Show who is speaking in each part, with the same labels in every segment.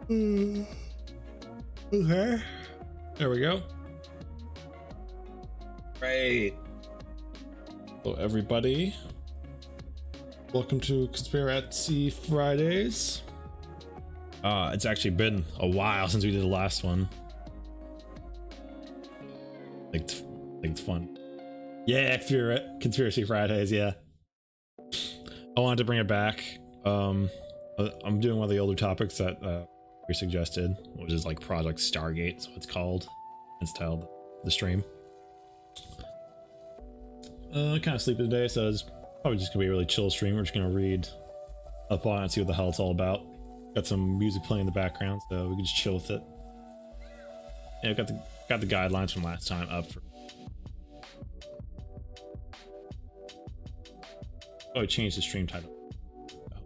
Speaker 1: Okay. There we go. Great. Hello, everybody. Welcome to Conspiracy Fridays. It's actually been a while since we did the last one. Like it's fun. Yeah, Conspiracy Fridays, yeah. I wanted to bring it back. I'm doing one of the older topics that we suggested, which is like Project Stargate, so it's called. It's titled the stream. Kind of sleepy today, so it's probably just gonna be a really chill stream. We're just gonna read up on it and see what the hell it's all about. Got some music playing in the background, so we can just chill with it. Yeah, got the guidelines from last time up for. Oh, I changed the stream title. Oh.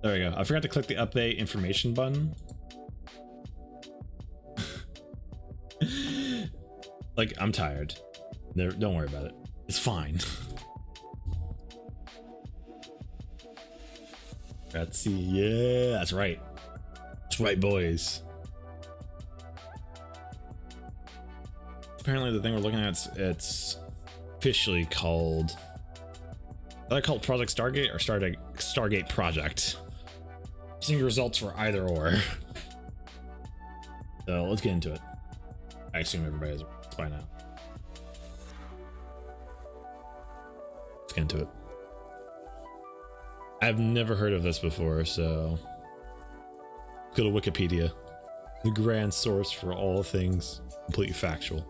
Speaker 1: There we go. I forgot to click the update information button. Like, I'm tired. Don't worry about it. It's fine. Let's see. Yeah, that's right. That's right, boys. Apparently, the thing we're looking at, it's officially called. Are they called Project Stargate or Stargate Project? Seeing results for either or. So let's get into it. I assume everybody has results by now. Let's get into it. I've never heard of this before, so go to Wikipedia, the grand source for all things completely factual.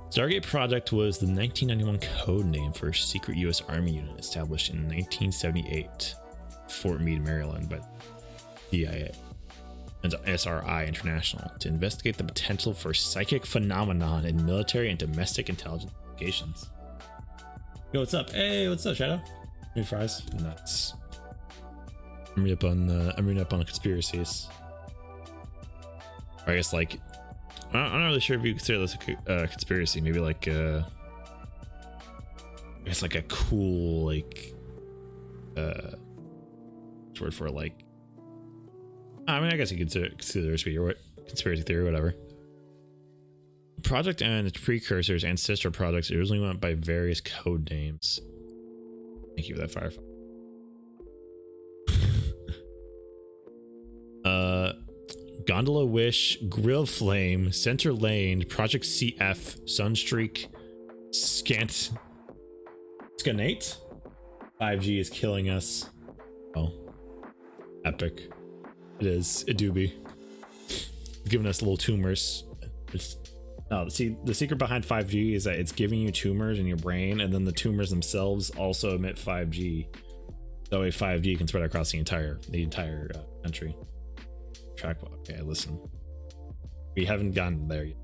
Speaker 1: Stargate Project was the 1991 code name for a secret U.S. Army unit established in 1978, Fort Meade, Maryland, by DIA and SRI International to investigate the potential for psychic phenomenon in military and domestic intelligence applications. Yo, what's up? Hey, what's up, Shadow? New fries? Nuts. I'm reading up on conspiracies. Or I guess like. I'm not really sure if you consider this a conspiracy. Maybe like I guess like a cool like word for like. I mean, I guess you could consider it a conspiracy theory, whatever. The project and its precursors and sister projects originally went by various code names. Thank you for that, Firefly. Gondola Wish, Grill Flame, Center Lane, Project CF, Sunstreak, Scanate. 5G is killing us. Oh, epic! It is. It do be giving us little tumors. See, the secret behind 5G is that it's giving you tumors in your brain, and then the tumors themselves also emit 5G. That way, 5G can spread across the entire country. Okay, listen. We haven't gotten there yet.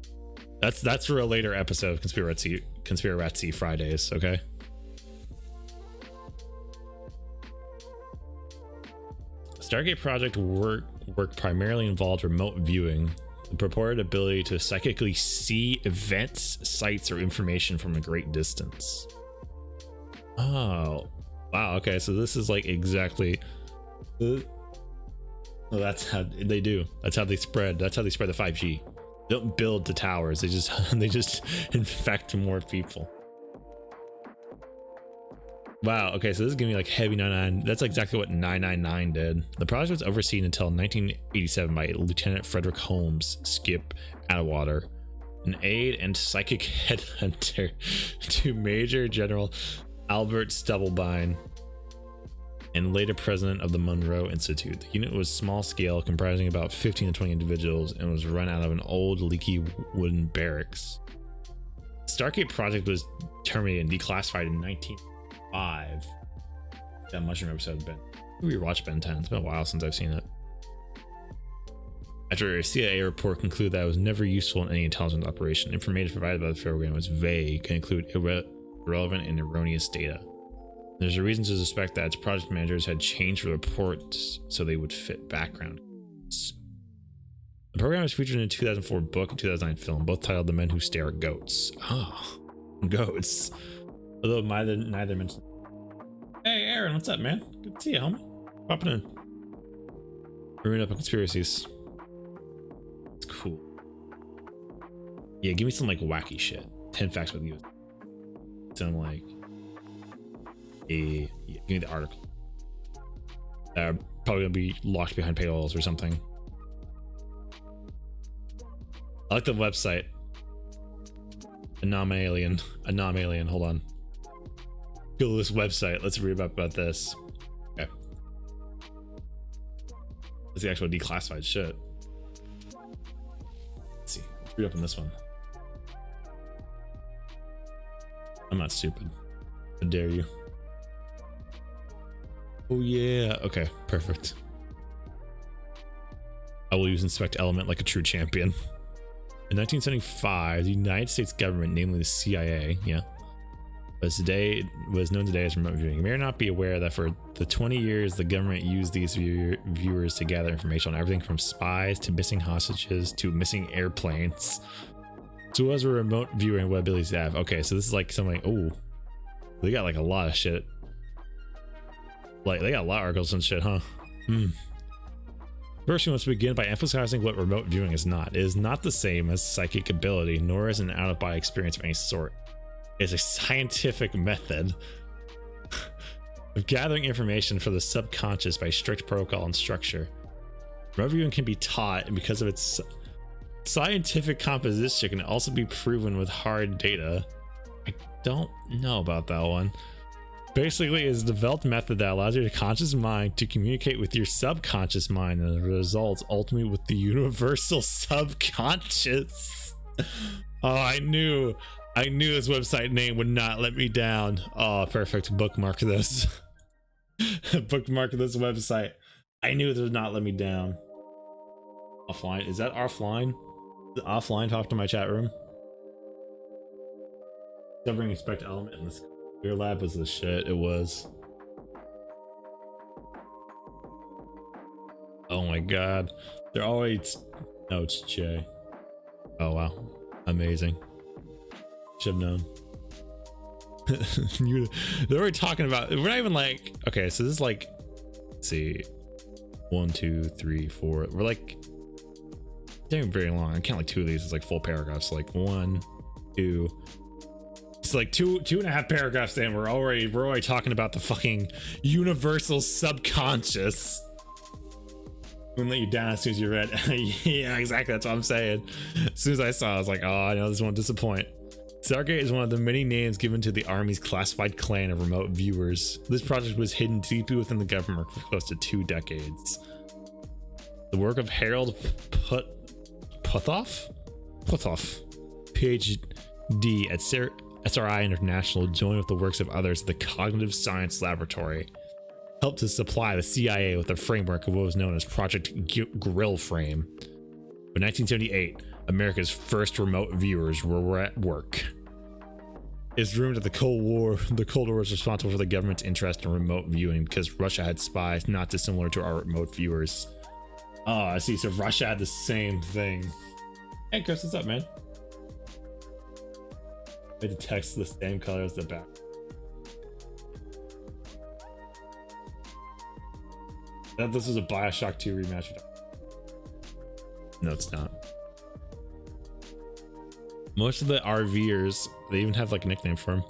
Speaker 1: That's for a later episode of Conspiracy Fridays, okay? Stargate Project work primarily involved remote viewing, the purported ability to psychically see events, sites, or information from a great distance. Oh, wow. Okay, so this is like exactly. Well, that's how they do. That's how they spread. That's how they spread the 5G. They don't build the towers. They just infect more people. Wow. Okay, so this is gonna be like heavy 99. That's exactly what 999 did. The project was overseen until 1987 by Lieutenant Frederick Holmes Skip Atwater, an aide and psychic headhunter to Major General Albert Stubblebine, and later president of the Monroe Institute. The unit was small scale, comprising about 15 to 20 individuals, and was run out of an old leaky wooden barracks. The Stargate Project was terminated and declassified in 1905. That mushroom episode Ben. We watched Ben 10. It's been a while since I've seen it. After a CIA report concluded that it was never useful in any intelligence operation, information provided by the program was vague and included irrelevant and erroneous data. There's a reason to suspect that its project managers had changed the reports so they would fit background. The program was featured in a 2004 book and 2009 film, both titled The Men Who Stare at Goats. Oh, goats. Although neither mentioned. Hey, Aaron, what's up, man? Good to see you, homie. Popping in. Reading up on conspiracies. It's cool. Yeah, give me some like wacky shit. 10 facts with you. Some like yeah, give me the article. Probably gonna be locked behind paywalls or something. I like the website. Anomalien. Hold on. Go to this website. Let's read about this. Okay. That's the actual declassified shit. Let's see. Let's read up on this one. I'm not stupid. How dare you? Oh yeah. Okay, perfect. I will use inspect element like a true champion. In 1975, the United States government, namely the CIA, was known today as remote viewing. You may or not be aware that for the 20 years the government used these viewers to gather information on everything from spies to missing hostages to missing airplanes. So what was a remote viewer and what abilities they have? Okay, so this is like something. Oh, they got like a lot of shit. Like they got a lot of articles and shit, huh? First, we must begin by emphasizing what remote viewing is not. It is not the same as psychic ability, nor is an out-of-body experience of any sort. It is a scientific method of gathering information for the subconscious by strict protocol and structure. Remote viewing can be taught, and because of its scientific composition, can also be proven with hard data. I don't know about that one. Basically, it's a developed method that allows your conscious mind to communicate with your subconscious mind, and the result ultimately with the universal subconscious. Oh, I knew this website name would not let me down. Oh, perfect. Bookmark this. Bookmark this website. I knew it would not let me down. Offline? Is that offline? Offline? Talk to my chat room. Discovering inspect element in this. Your lab was the shit. It was. Oh my god. They're always. No, it's Jay. Oh wow. Amazing. Should have known. They're already talking about. We're not even like. Okay, so this is like. Let's see. 1, 2, 3, 4. We're like. They're very long. I count like 2 of these. It's like full paragraphs. Like 1, 2. It's like 2.5 paragraphs in. We're already talking about the fucking universal subconscious. Wouldn't let you down as soon as you read. Yeah, exactly. That's what I'm saying. As soon as I saw it, I was like, oh, I know this won't disappoint. Stargate is one of the many names given to the Army's classified clan of remote viewers. This project was hidden deeply within the government for close to 2 decades. The work of Harold Puthoff, PhD at SRI International, joined with the works of others at the Cognitive Science Laboratory, helped to supply the CIA with a framework of what was known as Project Grill Frame. In 1978, America's first remote viewers were at work. It's rumored that the Cold War was responsible for the government's interest in remote viewing because Russia had spies not dissimilar to our remote viewers. Oh, I see. So Russia had the same thing. Hey, Chris, what's up, man? I had the text the same color as the back. This was a Bioshock 2 remaster. No, it's not. Most of the RVers, they even have like a nickname for them.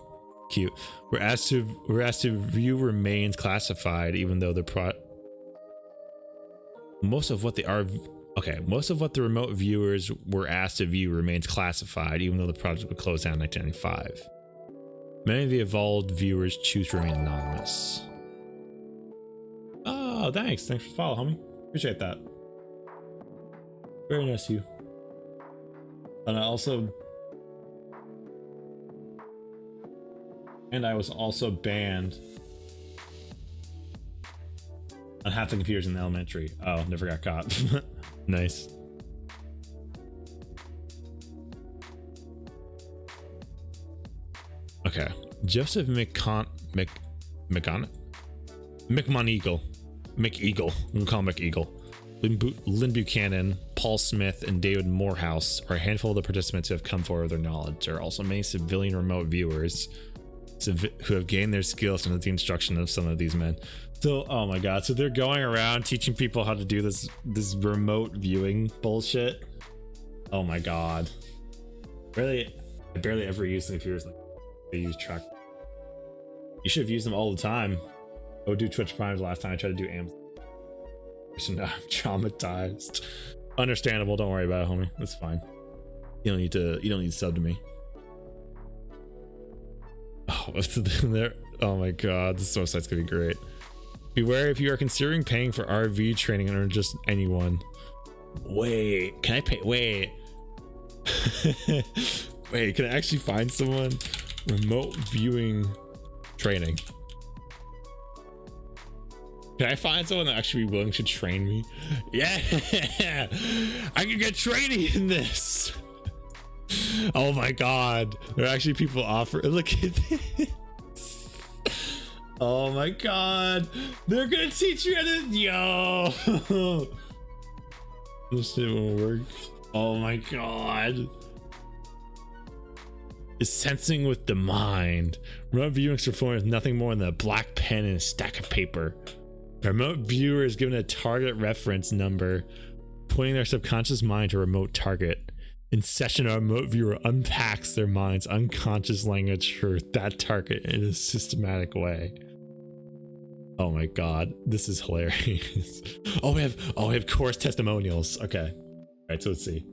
Speaker 1: Cute. We're asked to view remains classified, even though most of what the remote viewers were asked to view remains classified, even though the project would close down in 1995. Many of the evolved viewers choose to remain anonymous. Oh, thanks for the follow, homie. Appreciate that. Very nice of you. And I was also banned on half the computers in the elementary. Oh, never got caught. Nice. Okay. Joseph McMoneagle. I'm gonna call him McEagle. Lynn Buchanan, Paul Smith, and David Morehouse are a handful of the participants who have come forward with their knowledge. There are also many civilian remote viewers who have gained their skills under the instruction of some of these men. So, oh my god, so they're going around teaching people how to do this remote viewing bullshit. Oh my god. Really, I barely ever use them. If you're like, they use track. You should have used them all the time. I would do Twitch Primes last time I tried to do Amazon. So now I'm traumatized. Understandable, don't worry about it, homie. That's fine. You don't need to sub to me. Oh, there. Oh my god, this website's gonna be great. Beware if you are considering paying for RV training or just anyone. Wait, can I pay? Wait. Wait, can I actually find someone? Remote viewing training. Can I find someone that actually be willing to train me? Yeah, I can get training in this. Oh my god, there are actually people offer. Look at this. Oh my god, they're gonna teach you how to. Yo, this shit won't work. Oh my god. Is sensing with the mind. Remote viewing is performed with nothing more than a black pen and a stack of paper. The remote viewer is given a target reference number, pointing their subconscious mind to a remote target. In session, a remote viewer unpacks their mind's unconscious language for that target in a systematic way. Oh my god, this is hilarious. Oh, we have course testimonials. Okay. All right, so let's see.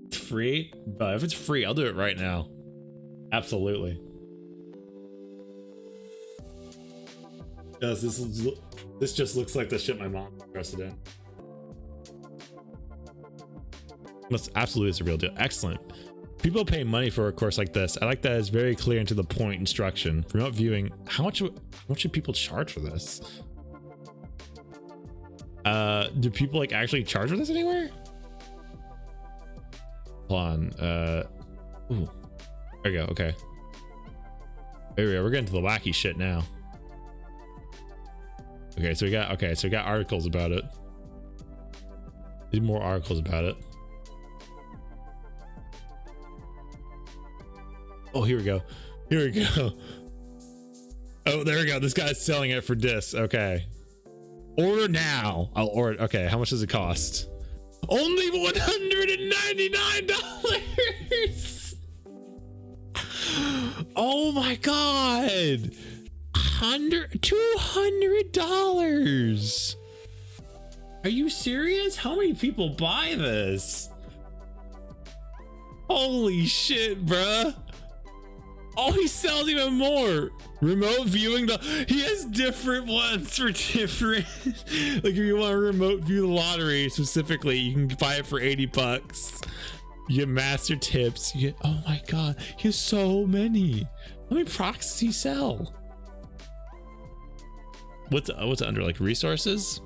Speaker 1: It's free? If it's free, I'll do it right now. Absolutely. Because this just looks like the shit my mom interested in. Must absolutely is a real deal. Excellent. People pay money for a course like this. I like that it's very clear and to the point instruction. Remote viewing. How much should people charge for this? Do people like actually charge for this anywhere? Hold on. Ooh. There we go. Okay. There we go. We're getting to the wacky shit now. Okay, so we got articles about it. Need more articles about it. Oh, here we go. Here we go. Oh, there we go. This guy's selling it for this. Okay. Order now. I'll order. Okay, how much does it cost? Only $199. Oh my god. $200. Are you serious? How many people buy this? Holy shit, bruh. Oh, he sells even more. Remote viewing, he has different ones for different. Like if you want to remote view the lottery specifically, you can buy it for 80 bucks. You get master tips. You get, oh my god, he has so many. How many procs does he sell? What's under, like resources?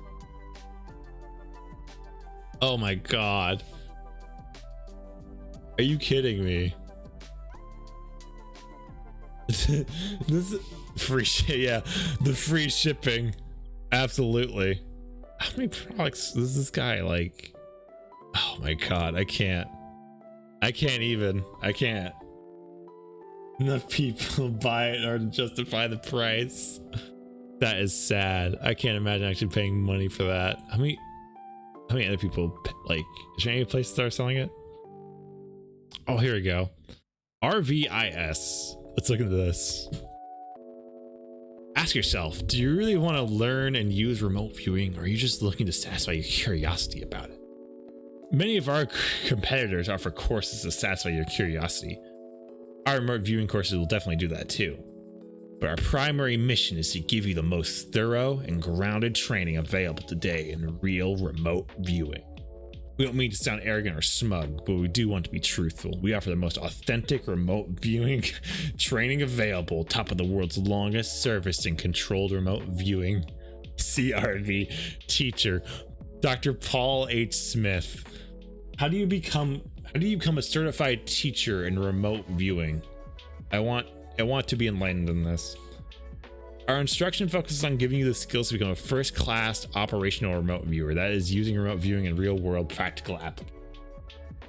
Speaker 1: Oh my god. Are you kidding me? This is free shit. Yeah, the free shipping. Absolutely. How many products does this guy like? Oh my god, I can't even. Enough people buy it or to justify the price. That is sad. I can't imagine actually paying money for that. How many other people, like, is there any place that are selling it? Oh, here we go. RVIS. Let's look at this. Ask yourself, do you really want to learn and use remote viewing, or are you just looking to satisfy your curiosity about it? Many of our competitors offer courses to satisfy your curiosity. Our remote viewing courses will definitely do that too. But our primary mission is to give you the most thorough and grounded training available today in real remote viewing. We don't mean to sound arrogant or smug, but we do want to be truthful. We offer the most authentic remote viewing training available, top of the world's longest service in controlled remote viewing. CRV teacher, Dr. Paul H. Smith. How do you become a certified teacher in remote viewing? I want to be enlightened in this. Our instruction focuses on giving you the skills to become a first-class operational remote viewer, that is using remote viewing in real-world practical applications,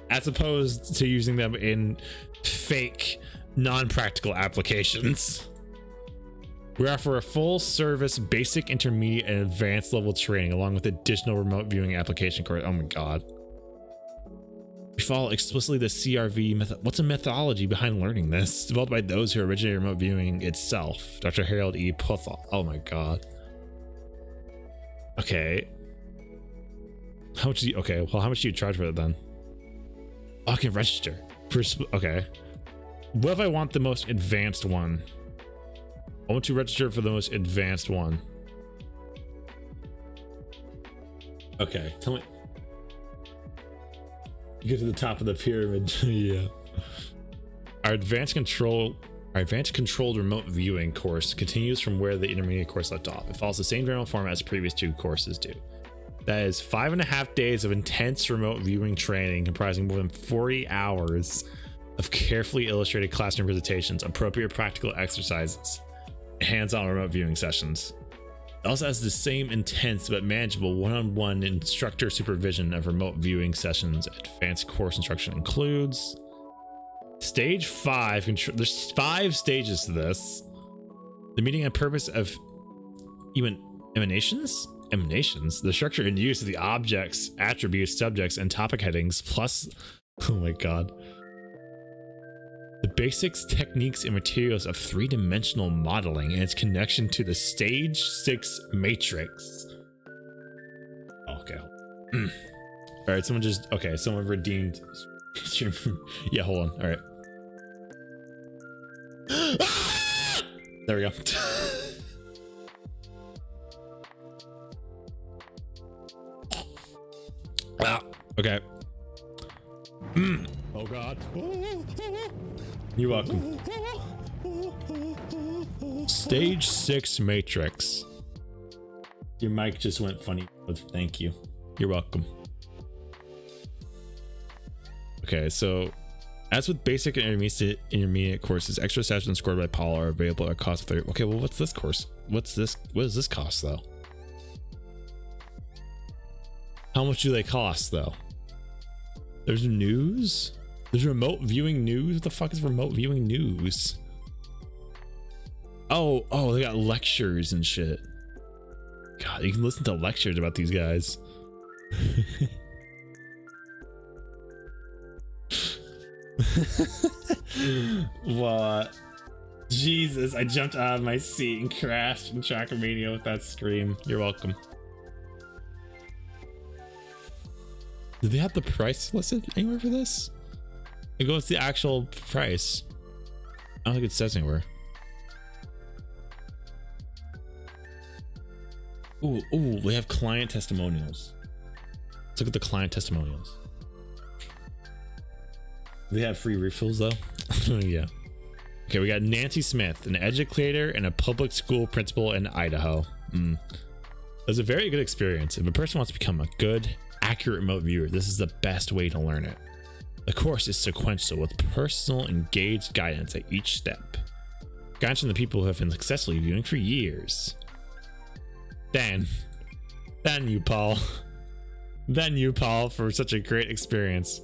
Speaker 1: as opposed to using them in fake non-practical applications. We offer a full service, basic, intermediate, and advanced level training along with additional remote viewing application course. Oh my god. We follow explicitly the CRV method. What's a methodology behind learning this? Developed by those who originated remote viewing itself. Dr. Harold E. Puthall. Oh my god. Okay. How much do you, okay, well, how much do you charge for it then? Oh, I can register. Okay. What if I want the most advanced one? I want to register for the most advanced one. Okay, tell me. You get to the top of the pyramid. Yeah. Our advanced controlled remote viewing course continues from where the intermediate course left off. It follows the same general format as the previous 2 courses do. That is 5.5 days of intense remote viewing training comprising more than 40 hours of carefully illustrated classroom presentations, appropriate practical exercises, and hands-on remote viewing sessions. It also has the same intense but manageable one-on-one instructor supervision of remote viewing sessions. Advanced course instruction includes stage 5. There's 5 stages to this. The meaning and purpose of emanations, the structure and use of the objects, attributes, subjects, and topic headings, plus, oh my god, the basics, techniques, and materials of 3-dimensional modeling and its connection to the stage 6 matrix. Okay. All right, someone redeemed. Yeah, hold on. All right. There we go. Okay. Oh god. You're welcome. Stage 6 matrix. Your mic just went funny. Thank you. You're welcome. Okay, so as with basic and intermediate courses, extra sessions scored by Paul are available at a cost of 30. Okay, well, what's this course? What does this cost though? How much do they cost though? There's news? There's remote viewing news? What the fuck is remote viewing news? Oh, they got lectures and shit. God, you can listen to lectures about these guys. What? Jesus, I jumped out of my seat and crashed in Trackmania with that scream. You're welcome. Did they have the price listed anywhere for this? It goes the actual price. I don't think it says anywhere. Ooh, we have client testimonials. Let's look at the client testimonials. They have free refills though. Yeah. Okay, we got Nancy Smith, an educator and a public school principal in Idaho. It was a very good experience. If a person wants to become a good, accurate remote viewer, this is the best way to learn it. The course is sequential with personal, engaged guidance at each step. Guidance from the people who have been successfully viewing for years. Thank you, Paul. Thank you, Paul, for such a great experience.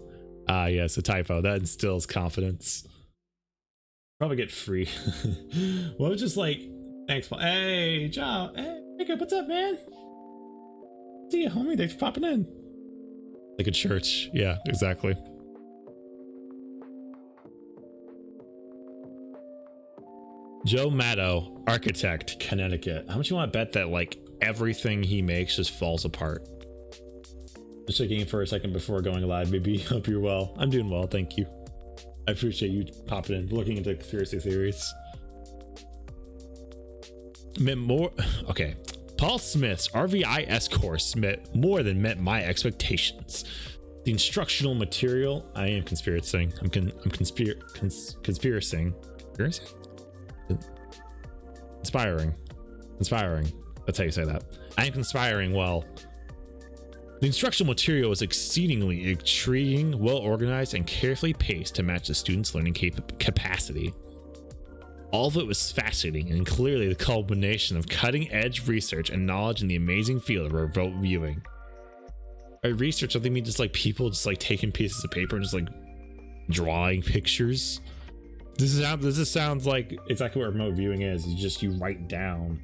Speaker 1: Yes, a typo. That instills confidence. Probably get free. Well, just like, thanks, Paul. Hey, Joe. Hey, Jacob, what's up, man? See you, homie. Thanks for popping in. Like a church. Yeah, exactly. Joe Maddow, architect, Connecticut. How much you want to bet that like everything he makes just falls apart? Just checking in for a second before going live. Maybe. Hope you're well. I'm doing well, thank you. I appreciate you popping in, looking into conspiracy theories. Okay. Paul Smith's RVIS course more than met my expectations. The instructional material. I am conspirating. I'm conspiring. Inspiring. That's how you say that. I am conspiring well. The instructional material was exceedingly intriguing, well organized, and carefully paced to match the students' learning capacity. All of it was fascinating and clearly the culmination of cutting-edge research and knowledge in the amazing field of remote viewing. By research, I think mean just like people just like taking pieces of paper and just like drawing pictures. This sounds like exactly what remote viewing is. You write down.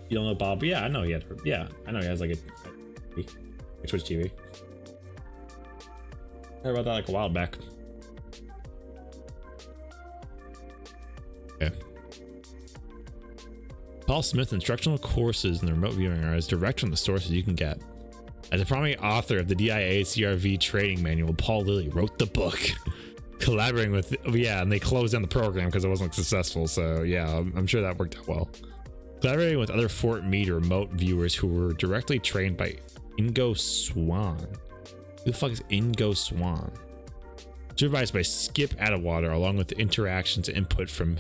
Speaker 1: You don't know Bob? Yeah, I know he had. Yeah, I know he has like a Twitch TV. I heard about that like a while back. Okay. Paul Smith instructional courses in the remote viewing are as direct from the source as you can get. As a prominent author of the DIA CRV training manual, Paul Lilly wrote the book, collaborating with, and they closed down the program because it wasn't successful. So yeah, I'm sure that worked out well. Collaborating with other Fort Meade remote viewers who were directly trained by Ingo Swan. Who the fuck is Ingo Swan? Supervised by Skip Atwater, along with the interactions and input from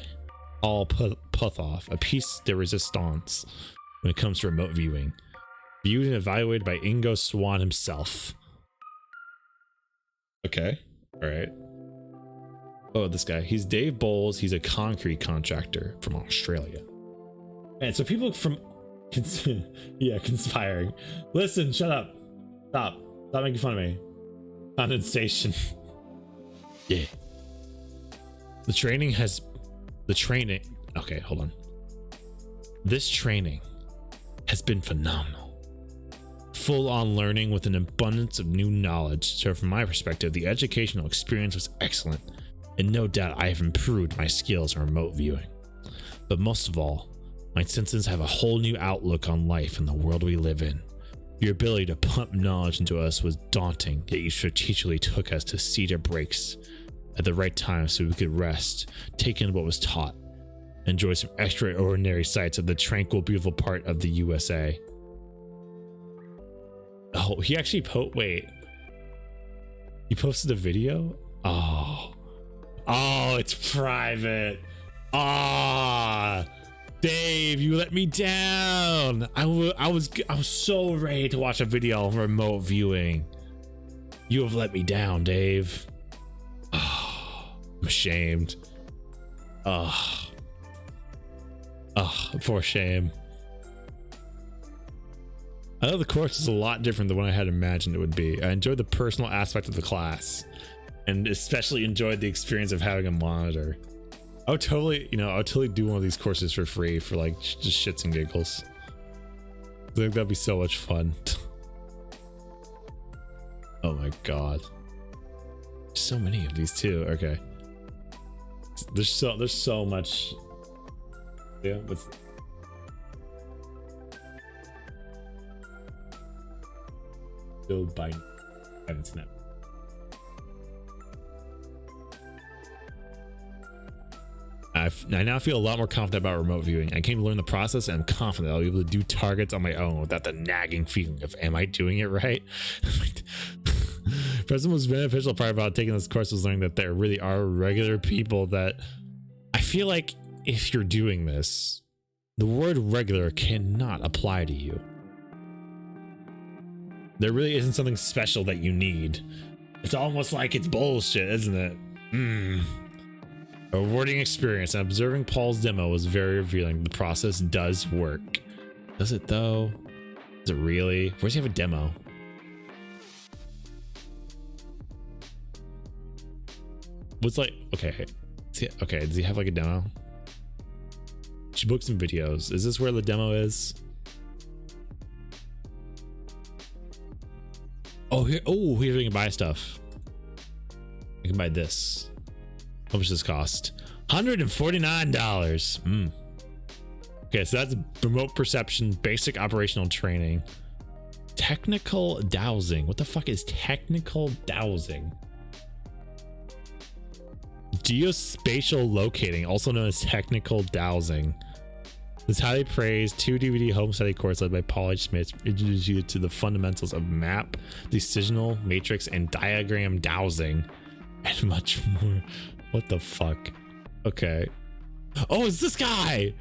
Speaker 1: Paul Puthoff, a piece de resistance when it comes to remote viewing. Viewed and evaluated by Ingo Swan himself. Okay. All right. Oh, this guy. He's Dave Bowles. He's a concrete contractor from Australia. And so people from... yeah, conspiring. Listen, shut up. Stop making fun of me. Condensation. Yeah. The training... Okay, hold on. This training has been phenomenal. Full-on learning with an abundance of new knowledge. So from my perspective, the educational experience was excellent, and no doubt I have improved my skills in remote viewing. But most of all, my senses have a whole new outlook on life and the world we live in. Your ability to pump knowledge into us was daunting, yet you strategically took us to Cedar Breaks at the right time so we could rest, take in what was taught, enjoy some extraordinary sights of the tranquil, beautiful part of the USA. Oh, he actually wait. He posted a video? Oh, it's private. Dave, you let me down. I was so ready to watch a video on remote viewing. You have let me down, Dave. I'm ashamed. For shame. I know the course is a lot different than what I had imagined it would be. I enjoyed the personal aspect of the class, and especially enjoyed the experience of having a monitor. I would totally do one of these courses for free for like just shits and giggles. I think that'd be so much fun. Oh my god. So many of these too. Okay. There's so much. Yeah, what's still by haven't snapped. I now feel a lot more confident about remote viewing. I came to learn the process and I'm confident I'll be able to do targets on my own without the nagging feeling of, am I doing it right? Present most beneficial part about taking this course was learning that there really are regular people that I feel like if you're doing this, the word regular cannot apply to you. There really isn't something special that you need. It's almost like it's bullshit, isn't it? A rewarding experience, and observing Paul's demo was very revealing. The process does work. Does it though? Does it really? Where's he have a demo? What's like, okay. Does he have like a demo? She booked some videos. Is this where the demo is? Oh, here we can buy stuff. I can buy this. How much does this cost? $149. Okay, so that's remote perception, basic operational training. Technical dowsing. What the fuck is technical dowsing? Geospatial locating, also known as technical dowsing. This highly praised 2 DVD home study course led by Paul H. Smith introduces you to the fundamentals of map, decisional, matrix, and diagram dowsing, and much more. What the fuck? Okay. Oh, it's this guy.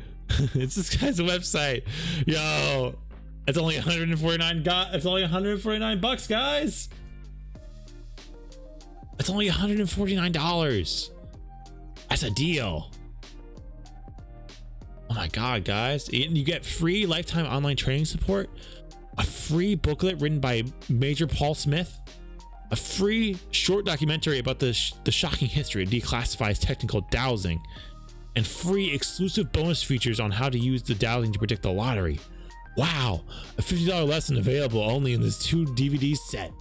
Speaker 1: It's this guy's website. Yo, it's only 149. It's only 149 bucks, guys. It's only $149. That's a deal. Oh my god, guys. And you get free lifetime online training support, a free booklet written by Major Paul Smith, a free short documentary about the shocking history of declassified technical dowsing, and free exclusive bonus features on how to use the dowsing to predict the lottery. Wow, a $50 lesson available only in this 2 DVD set.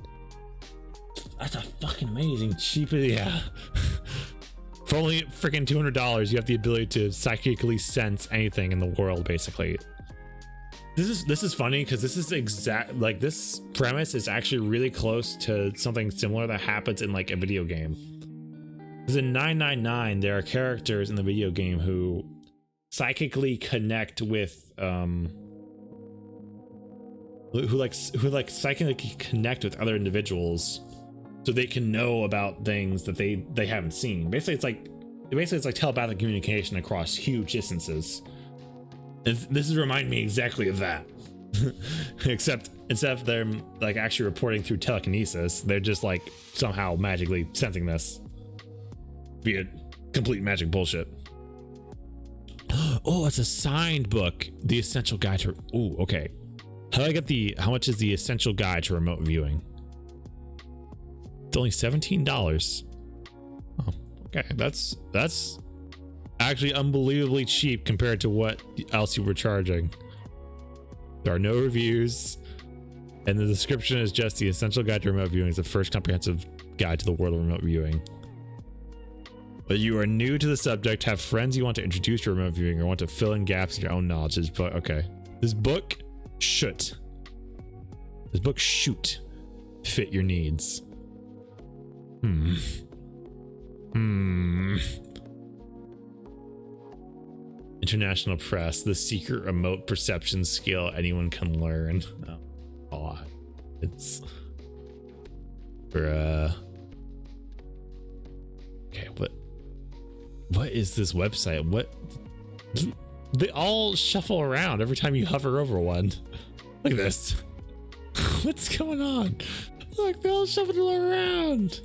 Speaker 1: That's a fucking amazing cheap, yeah. For only freaking $200, you have the ability to psychically sense anything in the world, basically. This is funny because this is exact, like, this premise is actually really close to something similar that happens in like a video game. Because in 999, there are characters in the video game who psychically connect with who psychically connect with other individuals so they can know about things that they haven't seen. Basically it's like telepathic communication across huge distances. And this is reminding me exactly of that. Except instead of them like actually reporting through telekinesis, they're just like somehow magically sensing this via complete magic bullshit. Oh, it's a signed book. The Essential Guide to... Ooh, okay. How much is the Essential Guide to Remote Viewing? It's only $17. Oh, okay. That's actually unbelievably cheap compared to what else you were charging. There are no reviews, and the description is just the Essential Guide to Remote Viewing is the first comprehensive guide to the world of remote viewing. But you are new to the subject, have friends you want to introduce to remote viewing, or want to fill in gaps in your own knowledge. But okay, this book should fit your needs. International Press, the secret remote perception skill anyone can learn. Oh, it's bruh. Okay, what is this website? What, they all shuffle around every time you hover over one. Look at this. What's going on? Look, they all shuffle around.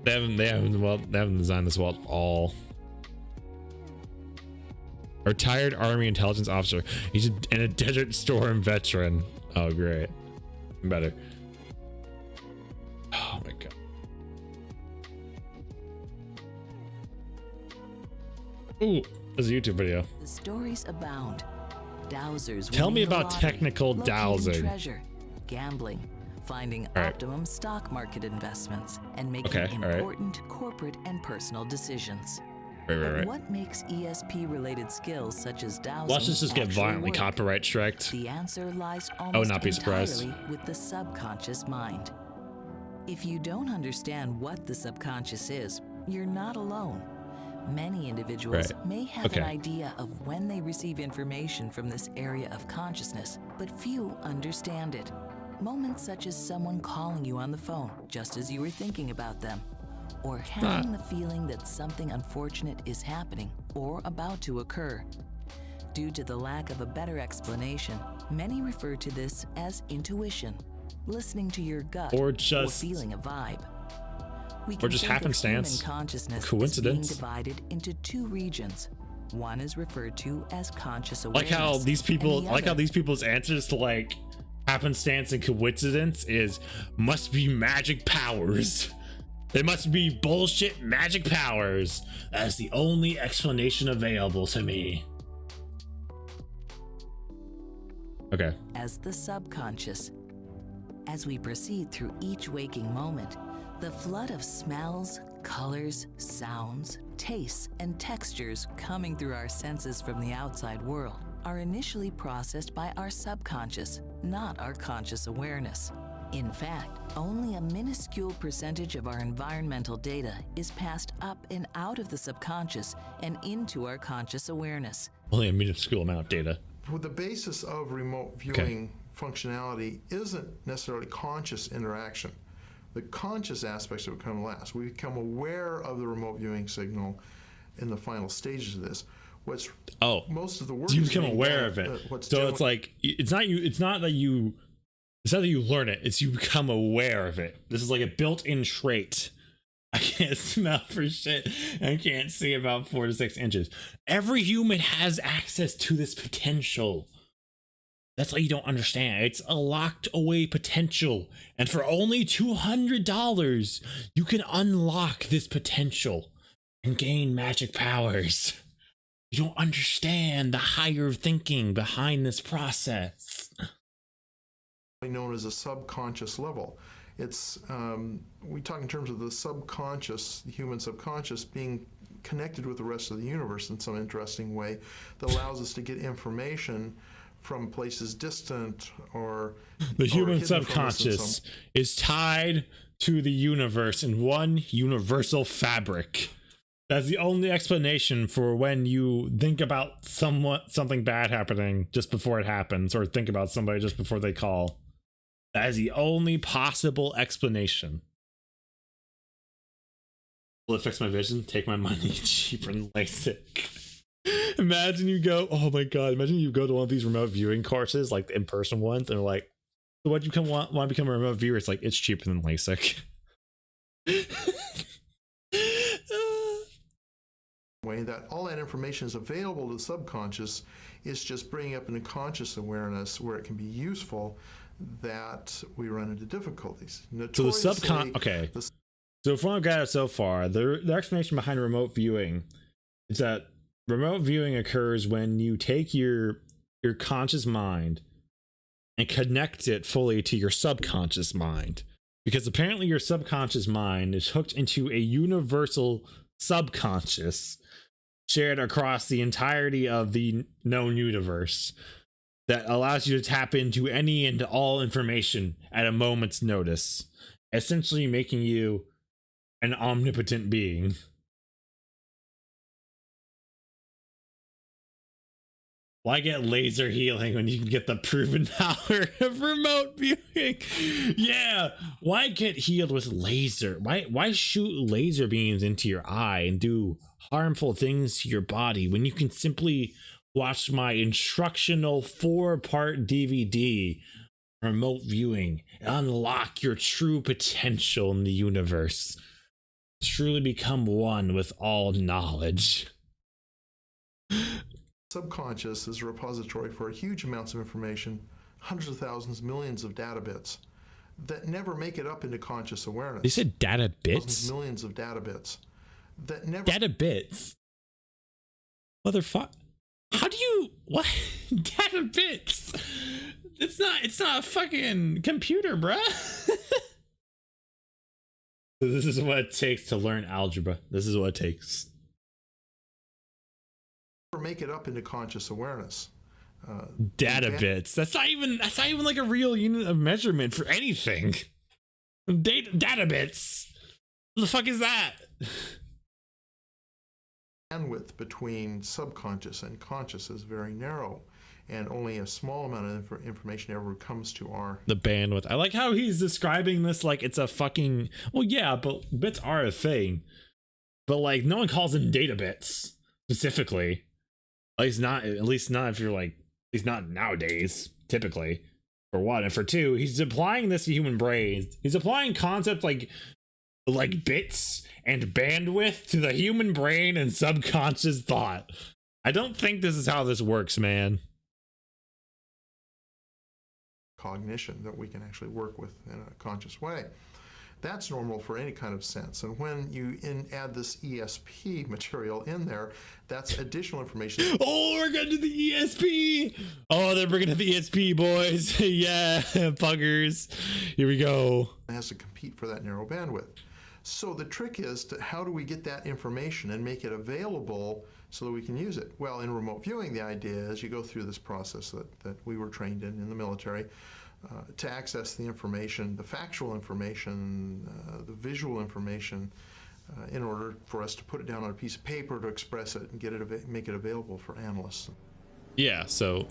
Speaker 1: They haven't designed this well at all. A retired Army intelligence officer. He's a Desert Storm veteran. Oh, great. Better. Oh my god. Ooh, there's a YouTube video.
Speaker 2: The stories abound. Dowsers.
Speaker 1: Tell me about technical dowsing.
Speaker 2: Treasure, gambling, finding optimum stock market investments, and making important corporate and personal decisions.
Speaker 1: Right.
Speaker 2: What makes ESP-related skills such as dowsing?
Speaker 1: Watch this just get violently copyright striked.
Speaker 2: The answer lies almost
Speaker 1: I would not be surprised.
Speaker 2: entirely with the subconscious mind. If you don't understand what the subconscious is, you're not alone. Many individuals may have an idea of when they receive information from this area of consciousness, but few understand it. Moments such as someone calling you on the phone just as you were thinking about them, or having the feeling that something unfortunate is happening or about to occur. Due to the lack of a better explanation, many refer to this as intuition, listening to your gut, or feeling a vibe.
Speaker 1: Or just happenstance, coincidence.
Speaker 2: Is being divided into two regions. One is referred to as conscious awareness.
Speaker 1: Like how these people's answers to like happenstance and coincidence is must be magic powers. They must be bullshit magic powers. That's the only explanation available to me. Okay.
Speaker 2: As the subconscious. As we proceed through each waking moment, the flood of smells, colors, sounds, tastes, and textures coming through our senses from the outside world are initially processed by our subconscious, not our conscious awareness. In fact, only a minuscule percentage of our environmental data is passed up and out of the subconscious and into our conscious awareness.
Speaker 1: Only a minuscule amount of data.
Speaker 3: Well, the basis of remote viewing functionality isn't necessarily conscious interaction. The conscious aspects of it come last. We become aware of the remote viewing signal in the final stages of this. Most of the work
Speaker 1: you become aware of it. It's like it's not that you learn it, it's you become aware of it. This is like a built-in trait. I can't smell for shit. I can't see about 4 to 6 inches. Every human has access to this potential. That's all you don't understand. It's a locked away potential. And for only $200, you can unlock this potential and gain magic powers. You don't understand the higher thinking behind this process.
Speaker 3: Known as a subconscious level. It's, we talk in terms of the subconscious, the human subconscious being connected with the rest of the universe in some interesting way that allows us to get information from places distant or
Speaker 1: the human subconscious is tied to the universe in one universal fabric. That's the only explanation for when you think about something bad happening just before it happens, or think about somebody just before they call. That is the only possible explanation. Will it fix my vision? Take my money. Cheaper than LASIK. Imagine you go, oh my god, imagine you go to one of these remote viewing courses, like the in-person ones, and they're like, so why'd you want to become a remote viewer? It's like, it's cheaper than LASIK.
Speaker 3: Way that all that information is available to the subconscious is just bringing up into conscious awareness where it can be useful that we run into difficulties.
Speaker 1: So the so from what I've got so far, the explanation behind remote viewing is that remote viewing occurs when you take your conscious mind and connect it fully to your subconscious mind, because apparently your subconscious mind is hooked into a universal subconscious shared across the entirety of the known universe that allows you to tap into any and all information at a moment's notice, essentially making you an omnipotent being. Why get laser healing when you can get the proven power of remote viewing? Yeah, why get healed with laser? Why shoot laser beams into your eye and do harmful things to your body when you can simply watch my instructional 4-part DVD remote viewing and unlock your true potential in the universe? Truly become one with all knowledge.
Speaker 3: Subconscious is a repository for huge amounts of information, hundreds of thousands, millions of data bits that never make it up into conscious awareness.
Speaker 1: You said data bits?
Speaker 3: Thousands, millions of data bits that never.
Speaker 1: Data bits? Motherfucker. How do you, what? Data bits? It's not a fucking computer, bruh. This is what it takes to learn algebra. This is what it takes.
Speaker 3: Make it up into conscious awareness.
Speaker 1: Data bits. That's not even like a real unit of measurement for anything. Data bits. What the fuck is that?
Speaker 3: Bandwidth between subconscious and conscious is very narrow, and only a small amount of information ever comes to the
Speaker 1: bandwidth. I like how he's describing this like it's a fucking, well, yeah, but bits are a thing, but like no one calls them data bits specifically. At least not if you're like, at least not nowadays, typically. For one, and for two, he's applying this to human brains. He's applying concepts like bits and bandwidth to the human brain and subconscious thought. I don't think this is how this works, man.
Speaker 3: Cognition that we can actually work with in a conscious way. That's normal for any kind of sense. And when you add this ESP material in there, that's additional information.
Speaker 1: Oh, we're going to the ESP. Oh, they're bringing up the ESP, boys. Yeah, buggers. Here we go.
Speaker 3: It has to compete for that narrow bandwidth. So the trick is how do we get that information and make it available so that we can use it? Well, in remote viewing, the idea is you go through this process that we were trained in the military. To access the information, the factual information, the visual information, in order for us to put it down on a piece of paper to express it and make it available for analysts.
Speaker 1: Yeah, so,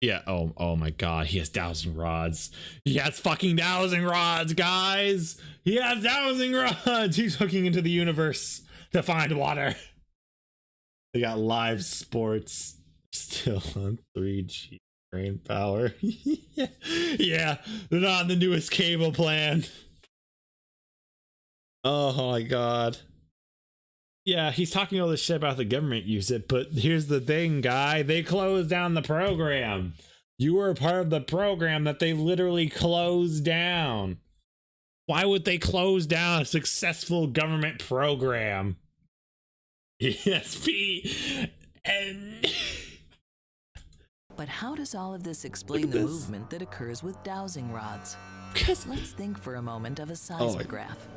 Speaker 1: yeah, oh my god, he has dowsing rods. He has fucking dowsing rods, guys! He has dowsing rods! He's hooking into the universe to find water. They got live sports, still on 3G. Brain power. Yeah, they're not on the newest cable plan. Oh my god. Yeah, he's talking all this shit about the government use it, but here's the thing, guy. They closed down the program. You were a part of the program that they literally closed down. Why would they close down a successful government program? ESP and...
Speaker 2: But how does all of this explain the movement that occurs with dowsing rods? Let's think for a moment of a seismograph.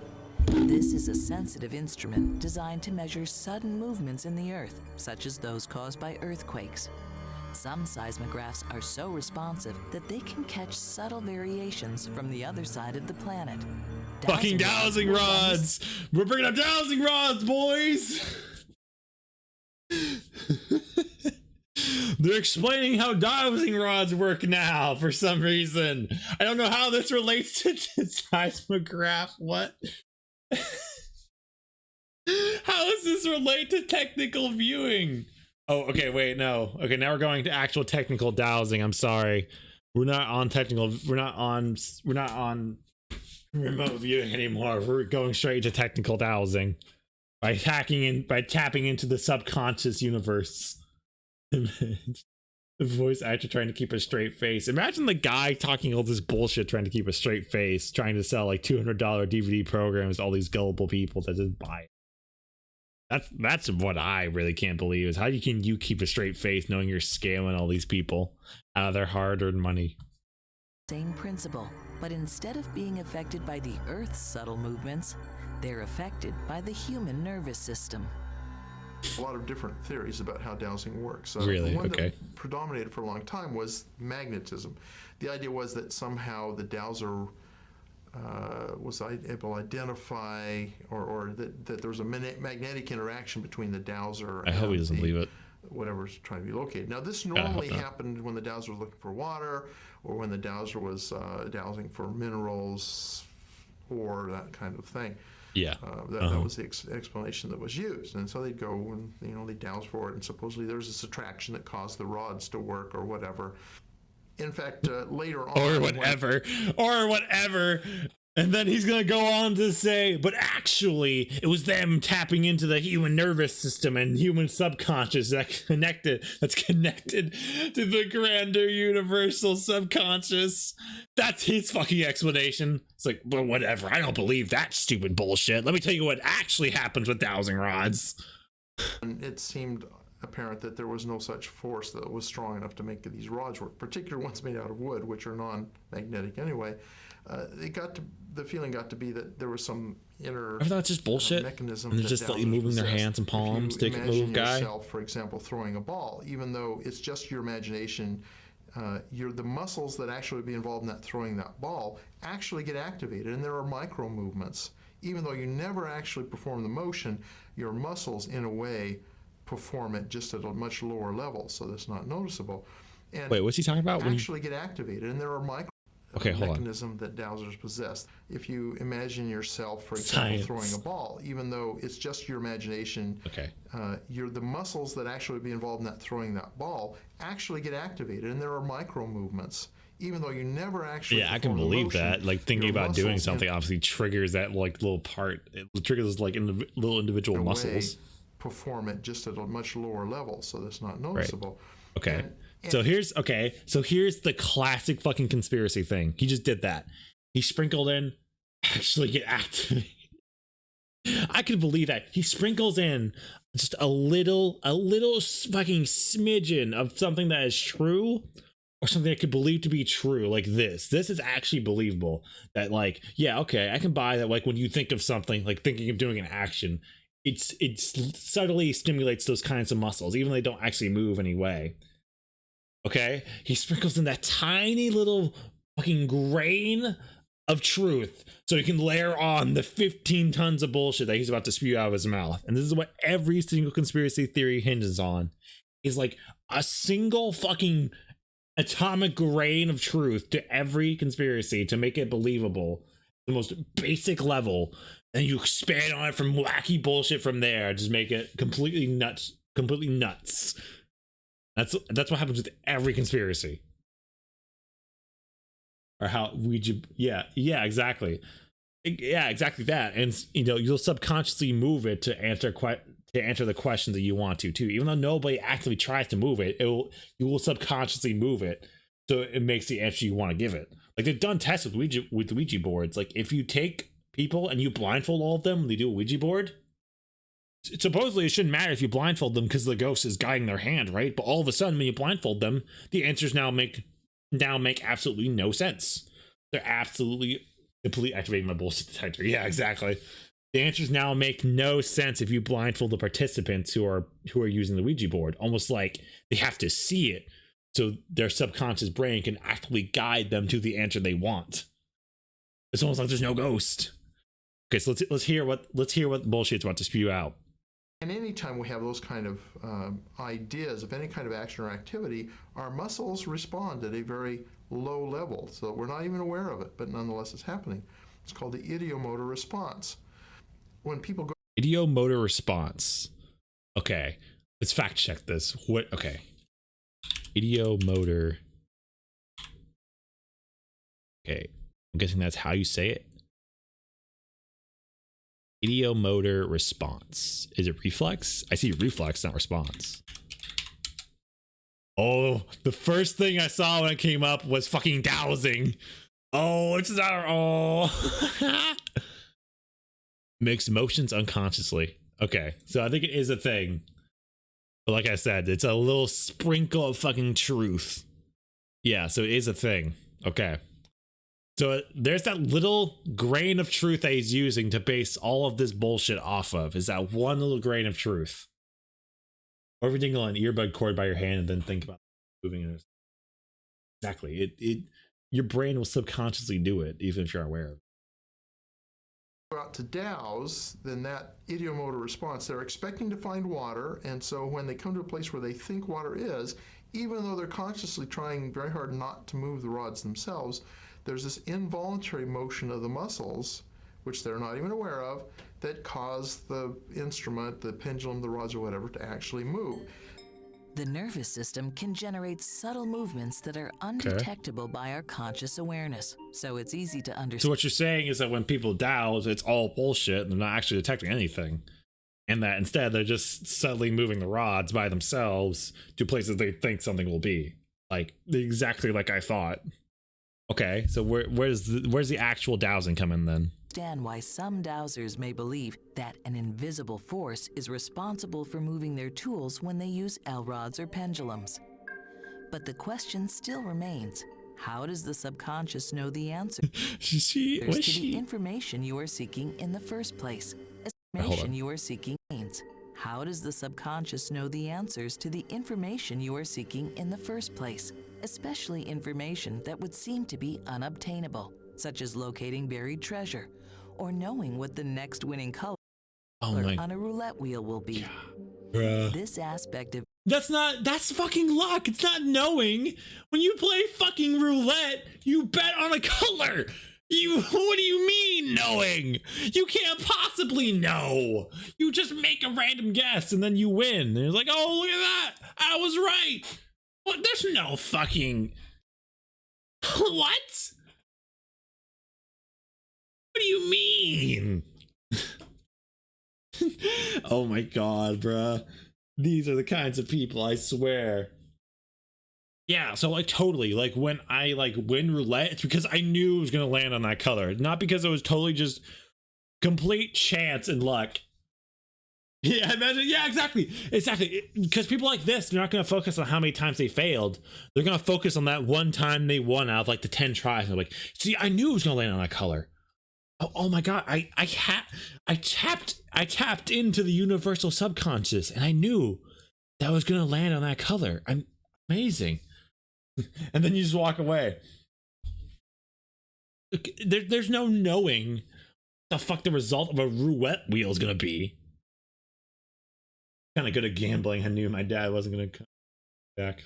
Speaker 2: This is a sensitive instrument designed to measure sudden movements in the Earth, such as those caused by earthquakes. Some seismographs are so responsive that they can catch subtle variations from the other side of the planet.
Speaker 1: Fucking dowsing rods! We're bringing up dowsing rods, boys! They're explaining how dowsing rods work now for some reason. I don't know how this relates to seismograph. What? How does this relate to technical viewing? Oh, okay, wait, no. Okay, now we're going to actual technical dowsing. I'm sorry. We're not on technical, we're not on remote viewing anymore. We're going straight to technical dowsing by tapping into the subconscious universe. The voice actor trying to keep a straight face. Imagine the guy talking all this bullshit trying to keep a straight face, trying to sell like $200 DVD programs to all these gullible people that just buy it. That's what I really can't believe, is how can you keep a straight face knowing you're scamming all these people out of their hard-earned money?
Speaker 2: Same principle, but instead of being affected by the Earth's subtle movements, they're affected by the human nervous system.
Speaker 3: A lot of different theories about how dowsing works.
Speaker 1: Really?
Speaker 3: The one
Speaker 1: Okay.
Speaker 3: that predominated for a long time was magnetism. The idea was that somehow the dowser was able to identify, or that there was a magnetic interaction between the dowser
Speaker 1: I hope he doesn't believe it.
Speaker 3: Whatever's trying to be located. Now, this normally happened when the dowser was looking for water, or when the dowser was dowsing for minerals, or that kind of thing.
Speaker 1: Yeah.
Speaker 3: That was the explanation that was used. And so they'd go and, they douse for it, and supposedly there's this attraction that caused the rods to work or whatever. In fact, later on...
Speaker 1: Or whatever. And then he's going to go on to say, but actually, it was them tapping into the human nervous system and human subconscious that's connected to the grander universal subconscious. That's his fucking explanation. It's like, well, whatever. I don't believe that stupid bullshit. Let me tell you what actually happens with dowsing rods.
Speaker 3: And it seemed apparent that there was no such force that was strong enough to make these rods work, particularly ones made out of wood, which are non-magnetic anyway. The feeling got to be that there was some inner
Speaker 1: I thought it's just bullshit.
Speaker 3: Mechanism.
Speaker 1: And they're just like moving their hands and palms to move guy.
Speaker 3: Yourself, for example, throwing a ball, even though it's just your imagination, the muscles that actually be involved in that throwing that ball actually get activated, and there are micro movements. Even though you never actually perform the motion, your muscles, in a way, perform it just at a much lower level, so that's not noticeable. And
Speaker 1: wait, what's he talking about?
Speaker 3: Actually get activated, and there are micro mechanism that dowsers possess. If you imagine yourself, for example, throwing a ball, even though it's just your imagination, the muscles that actually be involved in that throwing that ball actually get activated, and there are micro movements. Even though you never actually
Speaker 1: I can believe that. Like, thinking about doing something obviously triggers that like little part. It triggers like little individual muscles.
Speaker 3: Perform it just at a much lower level, so that's not noticeable.
Speaker 1: Right. Okay. So here's the classic fucking conspiracy thing. He just did that. He sprinkled in actually get activated. I can believe that. He sprinkles in just a little fucking smidgen of something that is true, or something I could believe to be true. Like this is actually believable. That like, yeah, okay, I can buy that. Like when you think of something, like thinking of doing an action, it subtly stimulates those kinds of muscles, even though they don't actually move anyway. Okay, he sprinkles in that tiny little fucking grain of truth so he can layer on the 15 tons of bullshit that he's about to spew out of his mouth. And this is what every single conspiracy theory hinges on, is like a single fucking atomic grain of truth to every conspiracy to make it believable, the most basic level. And you expand on it from wacky bullshit from there, just make it completely nuts. That's what happens with every conspiracy. Or how exactly. Yeah, exactly that. And you'll subconsciously move it to answer the questions that you want to too. Even though nobody actively tries to move it, you will subconsciously move it so it makes the answer you want to give it. Like they've done tests with Ouija boards. Like if you take people and you blindfold all of them when they do a Ouija board, supposedly it shouldn't matter if you blindfold them because the ghost is guiding their hand, right? But all of a sudden when you blindfold them, the answers now make absolutely no sense. They're absolutely completely activating my bullshit detector. Yeah, exactly. The answers now make no sense if you blindfold the participants who are using the Ouija board. Almost like they have to see it so their subconscious brain can actively guide them to the answer they want. It's almost like there's no ghost. Okay, so let's hear what bullshit's about to spew out.
Speaker 3: And anytime we have those kind of ideas of any kind of action or activity, our muscles respond at a very low level, so that we're not even aware of it, but nonetheless it's happening. It's called the ideomotor response. When people go
Speaker 1: ideomotor response. Okay, let's fact check this. Okay. Ideomotor. Okay, I'm guessing that's how you say it. Ideomotor response. Is it reflex? I see reflex, not response. Oh, the first thing I saw when it came up was fucking dowsing. Oh, it's not. Oh. Mixed emotions unconsciously. Okay, so I think it is a thing. But like I said, it's a little sprinkle of fucking truth. Yeah, so it is a thing. Okay. So there's that little grain of truth that he's using to base all of this bullshit off of. Is that one little grain of truth. Or if you dangle an earbud cord by your hand and then think about moving it. Exactly. Your brain will subconsciously do it, even if you're aware of it.
Speaker 3: Out to douse, then that ideomotor response, they're expecting to find water, and so when they come to a place where they think water is, even though they're consciously trying very hard not to move the rods themselves, there's this involuntary motion of the muscles, which they're not even aware of, that cause the instrument, the pendulum, the rods, or whatever, to actually move.
Speaker 2: The nervous system can generate subtle movements that are undetectable by our conscious awareness, so it's easy to understand.
Speaker 1: So what you're saying is that when people douse, it's all bullshit and they're not actually detecting anything. And that instead they're just subtly moving the rods by themselves to places they think something will be. Like, exactly like I thought. Okay, so where's the actual dowsing come in then?
Speaker 2: Understand why some dowsers may believe that an invisible force is responsible for moving their tools when they use L-rods or pendulums. But the question still remains, how does the subconscious know the answer to the information you are seeking in the first place? Information you are seeking means. How does the subconscious know the answers to the information you are seeking in the first place, especially information that would seem to be unobtainable, such as locating buried treasure, or knowing what the next winning color on a roulette wheel will be? This aspect of
Speaker 1: that's fucking luck. It's not knowing. When you play fucking roulette, you bet on a color. What do you mean knowing? You can't possibly know. You just make a random guess and then you win. And it's like, oh, look at that. I was right. What? There's no fucking... What? What do you mean? Oh my god, bruh. These are the kinds of people, I swear. Yeah, so like totally, like when I like win roulette, it's because I knew it was gonna land on that color, not because it was totally just complete chance and luck. Yeah, imagine. Yeah, exactly. Because people like this, they're not gonna focus on how many times they failed. They're gonna focus on that one time they won out of like the 10 tries. And they're like, see, I knew it was gonna land on that color. Oh my god, I tapped into the universal subconscious, and I knew that was gonna land on that color. I'm amazing. And then you just walk away. There's no knowing the fuck the result of a roulette wheel is gonna be. Kind of good at gambling. I knew my dad wasn't gonna come back.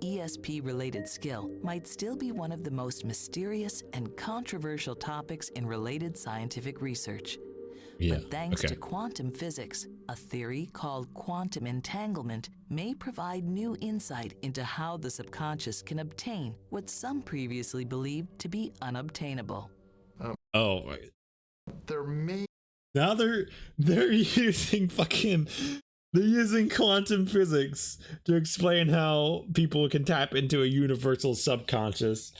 Speaker 2: ESP-related skill might still be one of the most mysterious and controversial topics in related scientific research. But thanks to quantum physics, a theory called quantum entanglement may provide new insight into how the subconscious can obtain what some previously believed to be unobtainable.
Speaker 3: There may
Speaker 1: now they're using fucking They're using quantum physics to explain how people can tap into a universal subconscious.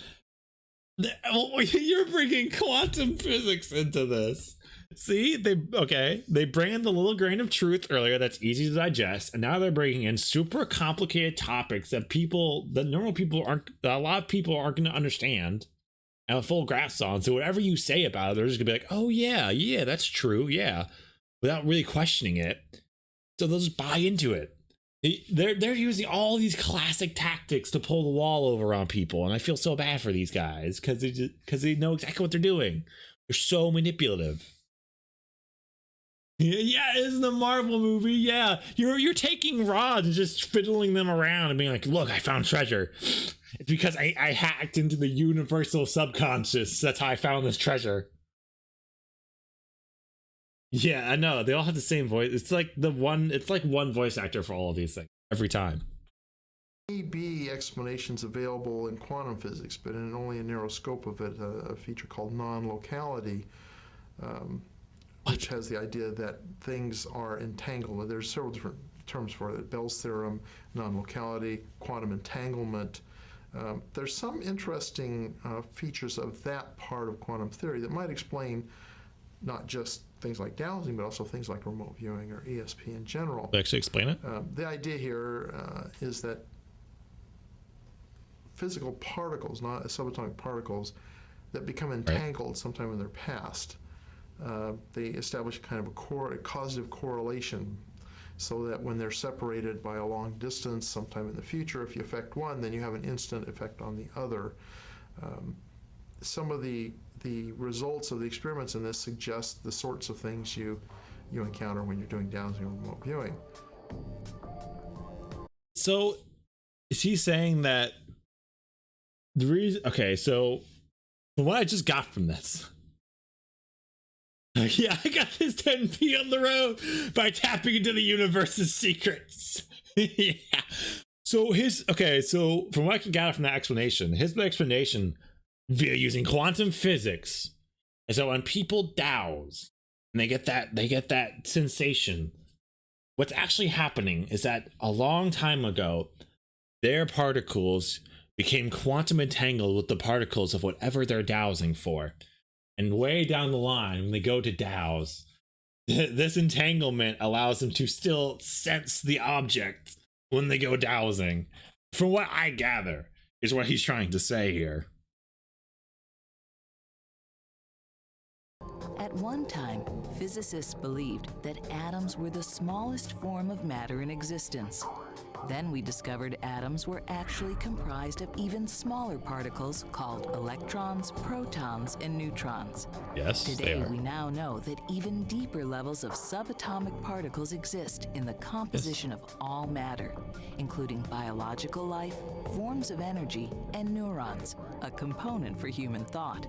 Speaker 1: You're bringing quantum physics into this. See, they bring in the little grain of truth earlier that's easy to digest, and now they're bringing in super complicated topics that normal people aren't, a lot of people aren't going to understand and have a full grasp on. So whatever you say about it, they're just gonna be like, oh yeah, that's true, yeah, without really questioning it. So they'll just buy into it. They're using all these classic tactics to pull the wall over on people, and I feel so bad for these guys because they know exactly what they're doing. They're so manipulative. Yeah, it's the Marvel movie. Yeah, you're taking rods and just fiddling them around and being like, "Look, I found treasure. It's because I hacked into the universal subconscious. That's how I found this treasure." Yeah, I know. They all have the same voice. It's like one voice actor for all of these things every time.
Speaker 3: May be explanations available in quantum physics, but in only a narrow scope of it. A feature called non-locality. Which has the idea that things are entangled. There's several different terms for it. Bell's theorem, non-locality, quantum entanglement. There's some interesting features of that part of quantum theory that might explain not just things like dowsing, but also things like remote viewing or ESP in general.
Speaker 1: Actually explain it?
Speaker 3: The idea here is that physical particles, not subatomic particles, that become entangled sometime in their past, they establish kind of a causative correlation, so that when they're separated by a long distance sometime in the future, if you affect one, then you have an instant effect on the other. Some of the results of the experiments in this suggest the sorts of things you encounter when you're doing dowsing or remote viewing.
Speaker 1: So is he saying that the reason? Okay, so from what I just got from this. Yeah, I got this 10 feet on the road by tapping into the universe's secrets. Yeah. So from what I can gather from that explanation, his explanation via using quantum physics is that when people douse and they get that sensation, what's actually happening is that a long time ago, their particles became quantum entangled with the particles of whatever they're dowsing for. And way down the line, when they go to douse, this entanglement allows them to still sense the object when they go dowsing. From what I gather, is what he's trying to say here.
Speaker 2: At one time, physicists believed that atoms were the smallest form of matter in existence. Then we discovered atoms were actually comprised of even smaller particles called electrons, protons, and neutrons.
Speaker 1: Yes,
Speaker 2: Today we now know that even deeper levels of subatomic particles exist in the composition of all matter, including biological life, forms of energy, and neurons, a component for human thought.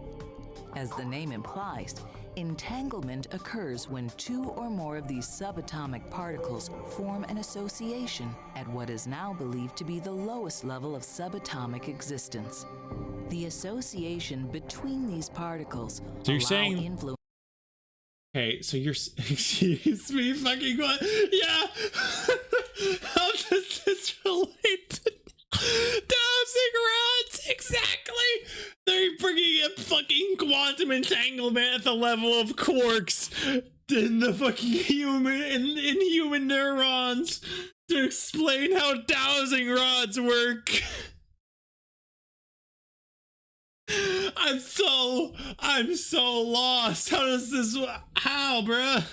Speaker 2: As the name implies, entanglement occurs when two or more of these subatomic particles form an association at what is now believed to be the lowest level of subatomic existence. The association between these particles influence.
Speaker 1: Okay, so you're excuse me, fucking what? Yeah. How does this relate to dowsing rods? Exactly. They're bringing in fucking quantum entanglement at the level of quarks in the fucking in human neurons to explain how dowsing rods work. I'm so lost. How does this? How, bruh?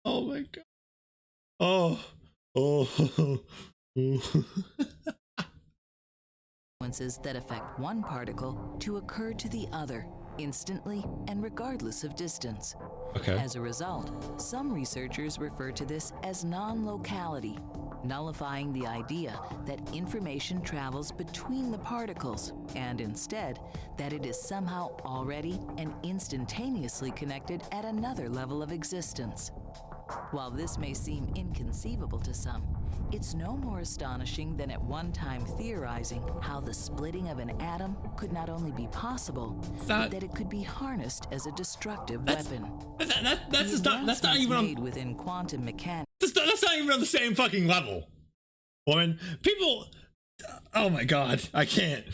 Speaker 1: Oh my god. Oh.
Speaker 2: Consequences that affect one particle to occur to the other instantly and regardless of distance.
Speaker 1: Okay.
Speaker 2: As a result, some researchers refer to this as non-locality, nullifying the idea that information travels between the particles, and instead, that it is somehow already and instantaneously connected at another level of existence. While this may seem inconceivable to some, It's no more astonishing than at one time theorizing how the splitting of an atom could not only be possible, but that it could be harnessed as a destructive weapon.
Speaker 1: That's not even
Speaker 2: made within quantum mechanics.
Speaker 1: That's not even on the same fucking level. Woman, people, oh my god, I can't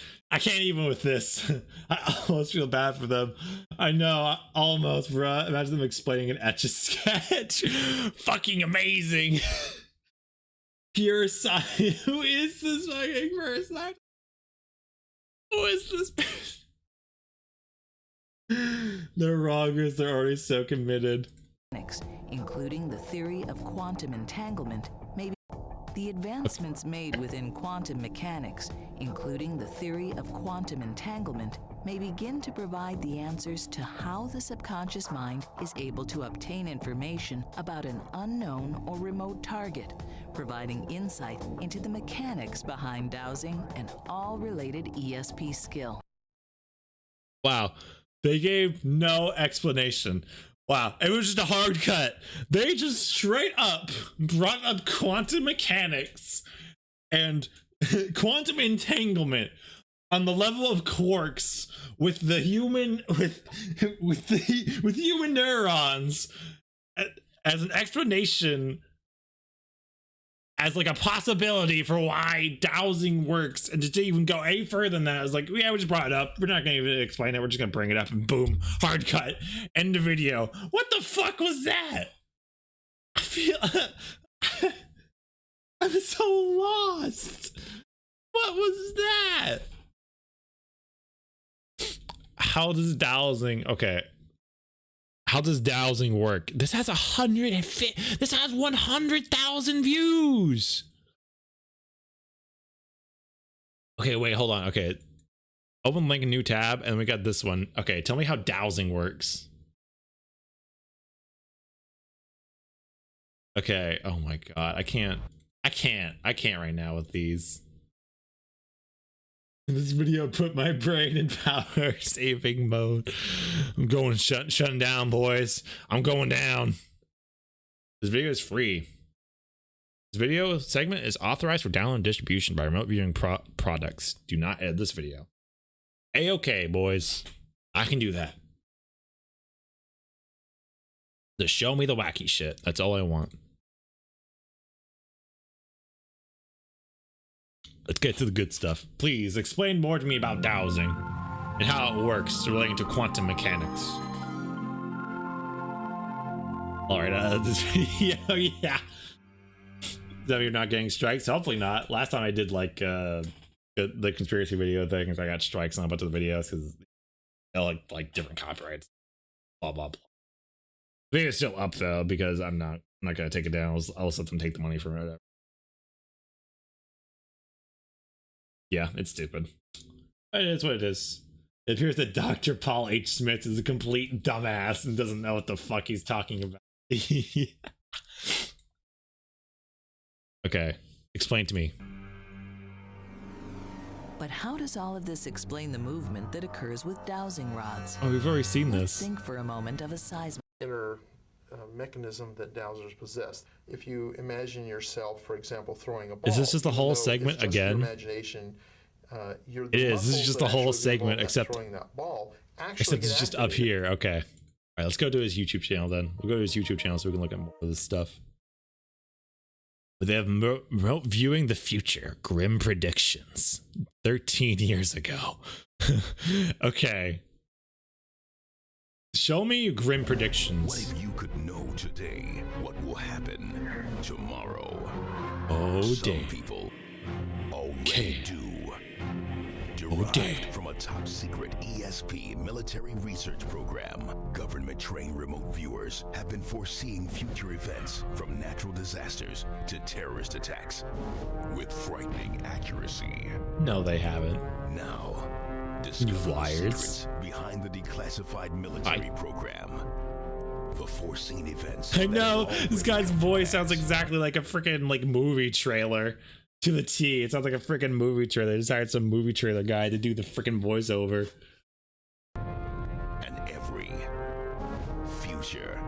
Speaker 1: even with this. I almost feel bad for them. I know, almost, bruh. Imagine them explaining an Etch-a-Sketch. Fucking amazing. Pure science. Who is this fucking person? Who is this person? They're wrong because they're already so committed.
Speaker 2: Including the theory of quantum entanglement, may be the advancements made within quantum mechanics, including the theory of quantum entanglement, may begin to provide the answers to how the subconscious mind is able to obtain information about an unknown or remote target, providing insight into the mechanics behind dowsing and all related ESP skill.
Speaker 1: Wow, they gave no explanation. Wow, it was just a hard cut. They just straight up brought up quantum mechanics and quantum entanglement on the level of quarks with the human with human neurons as an explanation, as like a possibility for why dowsing works, and just to even go any further than that, I was like, yeah, we just brought it up. We're not gonna even explain it. We're just gonna bring it up, and boom, hard cut, end of video. What the fuck was that? I feel I'm so lost. What was that? How does dowsing? Okay. How does dowsing work? This has 150. This has 100,000 views. Okay, wait, hold on. Okay, open link, new tab, and we got this one. Okay, tell me how dowsing works. Okay. Oh my god, I can't right now with these. This video put my brain in power saving mode. I'm going shutting down, boys. I'm going down. This video is free. This video segment is authorized for download and distribution by remote viewing products. Do not edit this video. A-okay, boys. I can do that. Just show me the wacky shit. That's all I want. Let's get to the good stuff. Please explain more to me about dowsing and how it works relating to quantum mechanics. All right, this video, yeah. So you're not getting strikes? Hopefully not. Last time I did like the conspiracy video things, I got strikes on a bunch of the videos because they're like different copyrights. Blah blah blah. The video's still up though because I'm not gonna take it down. I'll let them take the money from it. Yeah, it's stupid. It's what it is. It appears that Dr. Paul H. Smith is a complete dumbass and doesn't know what the fuck he's talking about. Okay, explain to me.
Speaker 2: But how does all of this explain the movement that occurs with dowsing rods?
Speaker 1: Oh, we've already seen
Speaker 2: Let's
Speaker 1: this.
Speaker 2: think for a moment of a seismic
Speaker 3: Inner mechanism that dowsers possess. If you imagine yourself, for example, throwing a ball.
Speaker 1: Is this just the whole segment again?
Speaker 3: Imagination.
Speaker 1: It is. This is just the whole segment, except it's just up here. Okay. All right, let's go to his YouTube channel then. We'll go to his YouTube channel so we can look at more of this stuff. But they have remote viewing the future. Grim predictions. 13 years ago. Okay. Show me grim predictions.
Speaker 4: What if you could know today what will happen tomorrow?
Speaker 1: Oh,
Speaker 4: Some
Speaker 1: damn.
Speaker 4: people already do. Derived from a top secret ESP military research program, government-trained remote viewers have been foreseeing future events from natural disasters to terrorist attacks with frightening accuracy.
Speaker 1: No, they haven't.
Speaker 4: Now, discover the
Speaker 1: liars.
Speaker 4: secrets behind the declassified military program. The foreseen events.
Speaker 1: I
Speaker 4: that
Speaker 1: know.
Speaker 4: have
Speaker 1: This guy's
Speaker 4: already
Speaker 1: voice sounds
Speaker 4: passed.
Speaker 1: exactly like a freaking like movie trailer. To the T. It sounds like a freaking movie trailer. They just hired some movie trailer guy to do the freaking voiceover.
Speaker 4: And every future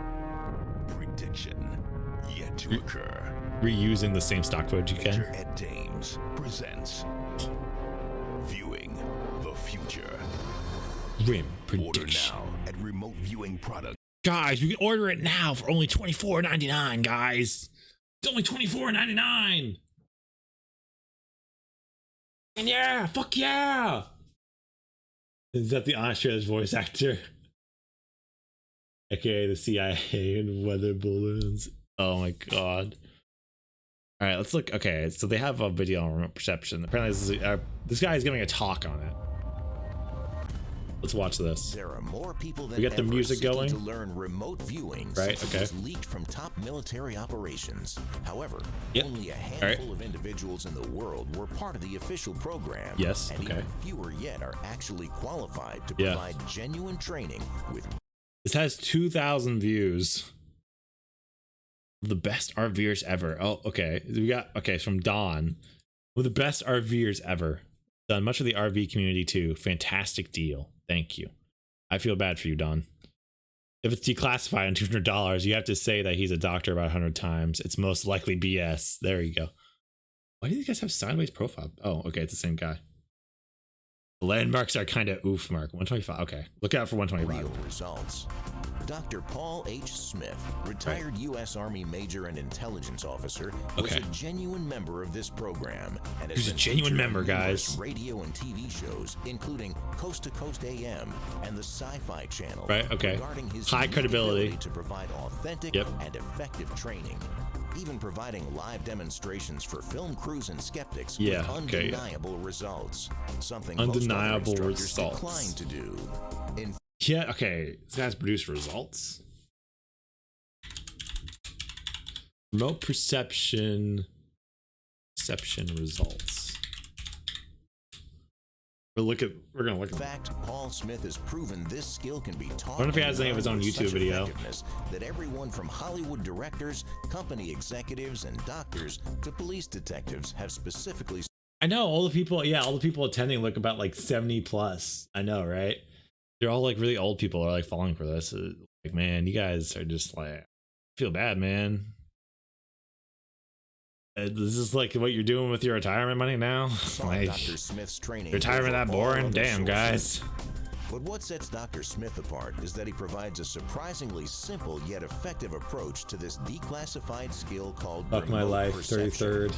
Speaker 4: prediction yet to occur.
Speaker 1: reusing the same stock footage you can.
Speaker 4: Ed Dames presents Viewing the Future.
Speaker 1: Rim
Speaker 4: Order
Speaker 1: prediction.
Speaker 4: now at remote viewing product.
Speaker 1: Guys, we can order it now for only $24.99, guys. It's only $24.99. And yeah, fuck yeah. Is that the Australia's voice actor? AKA the CIA and weather balloons. Oh my god. All right, let's look. Okay, so they have a video on remote perception. Apparently this guy is giving a talk on it. Let's watch this.
Speaker 5: There are more people than
Speaker 1: We got the
Speaker 5: ever
Speaker 1: music
Speaker 5: seeking
Speaker 1: going.
Speaker 5: to learn remote viewing,
Speaker 1: Right,
Speaker 5: since
Speaker 1: okay.
Speaker 5: it was leaked from top military operations. However,
Speaker 1: Yep.
Speaker 5: only a
Speaker 1: right.
Speaker 5: handful of individuals in the world were part of the official program.
Speaker 1: Yes,
Speaker 5: and
Speaker 1: okay.
Speaker 5: even fewer yet are actually qualified to
Speaker 1: Yeah.
Speaker 5: provide genuine training with
Speaker 1: This has 2,000 views. The best RVers ever. Oh, okay. We got, okay, from Don. We're the best RVers ever. Done much of the RV community too. Fantastic deal. Thank you. I feel bad for you, Don. If it's declassified on $200, you have to say that he's a doctor about 100 times. It's most likely BS. There you go. Why do these guys have sideways profile? Oh, okay, it's the same guy. The landmarks are kind of oof mark. 125. Okay, look out for 125.
Speaker 5: real results. Dr. Paul H. Smith, retired U.S. Army major and intelligence officer, was
Speaker 1: Okay.
Speaker 5: a genuine member of this program. And has
Speaker 1: He's a
Speaker 5: been
Speaker 1: genuine
Speaker 5: featured
Speaker 1: member,
Speaker 5: in numerous
Speaker 1: guys.
Speaker 5: Radio and TV shows, including Coast to Coast AM and the Sci-Fi Channel.
Speaker 1: Right, okay.
Speaker 5: Regarding his
Speaker 1: High
Speaker 5: unique
Speaker 1: credibility.
Speaker 5: ability to provide authentic
Speaker 1: Yep.
Speaker 5: and effective training. Even providing live demonstrations for film crews and skeptics
Speaker 1: Yeah,
Speaker 5: with
Speaker 1: okay, yeah.
Speaker 5: undeniable results. Something
Speaker 1: Undeniable
Speaker 5: most other instructors
Speaker 1: results.
Speaker 5: decline to do. In
Speaker 1: Yeah, okay. This guy's produced results. Remote perception results. We're gonna look at
Speaker 5: fact, Paul Smith has proven this skill can be taught.
Speaker 1: I wonder if he has any of his own
Speaker 5: with
Speaker 1: YouTube
Speaker 5: such
Speaker 1: video.
Speaker 5: effectiveness that everyone from Hollywood directors, company executives, and doctors to police detectives have specifically.
Speaker 1: I know all the people, yeah, all the people attending look about like 70 plus. I know, right? They're all like really old people are like falling for this. Like, man, you guys are just like, I feel bad, man. This is like what you're doing with your retirement money now. Like,
Speaker 5: Dr. Smith's training.
Speaker 1: retirement
Speaker 5: over
Speaker 1: that
Speaker 5: all
Speaker 1: boring?
Speaker 5: other
Speaker 1: Damn,
Speaker 5: sources.
Speaker 1: guys.
Speaker 5: But what sets Dr. Smith apart is that he provides a surprisingly simple yet effective approach to this declassified skill called
Speaker 1: Fuck my
Speaker 5: remote
Speaker 1: life,
Speaker 5: perception.
Speaker 1: 33rd.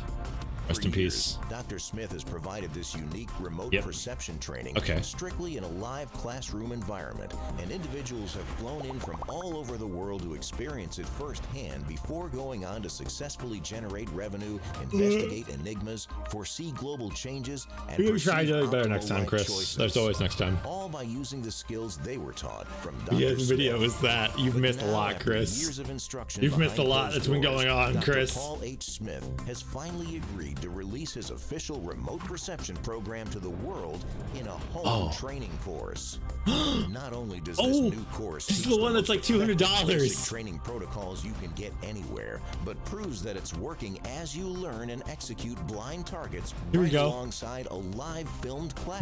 Speaker 1: Rest
Speaker 5: For
Speaker 1: in
Speaker 5: years,
Speaker 1: peace.
Speaker 5: Dr. Smith has provided this unique remote
Speaker 1: Yep.
Speaker 5: perception training
Speaker 1: Okay.
Speaker 5: strictly in a live classroom environment, and individuals have flown in from all over the world to experience it firsthand before going on to successfully generate revenue, investigate enigmas, foresee global changes, and
Speaker 1: We can try to
Speaker 5: perceive
Speaker 1: do it better
Speaker 5: optimal
Speaker 1: next time,
Speaker 5: life
Speaker 1: Chris.
Speaker 5: choices.
Speaker 1: There's always next time.
Speaker 5: All by using the skills they were taught from Dr.
Speaker 1: Yeah, the video
Speaker 5: Smith.
Speaker 1: is that. You've
Speaker 5: But
Speaker 1: missed a
Speaker 5: now,
Speaker 1: lot,
Speaker 5: after
Speaker 1: Chris.
Speaker 5: years of instruction
Speaker 1: You've missed a
Speaker 5: behind
Speaker 1: lot
Speaker 5: closed
Speaker 1: that's been
Speaker 5: doors,
Speaker 1: going on,
Speaker 5: Dr.
Speaker 1: Chris.
Speaker 5: Paul H. Smith has finally agreed to release his official remote perception program to the world in a home training course. Not only does this
Speaker 1: Oh,
Speaker 5: new course
Speaker 1: this is
Speaker 5: teach
Speaker 1: the one that's
Speaker 5: most
Speaker 1: like $200.
Speaker 5: effective basic training protocols you can get anywhere, but proves that it's working as you learn and execute blind targets
Speaker 1: Here we
Speaker 5: right
Speaker 1: go.
Speaker 5: alongside a live filmed class.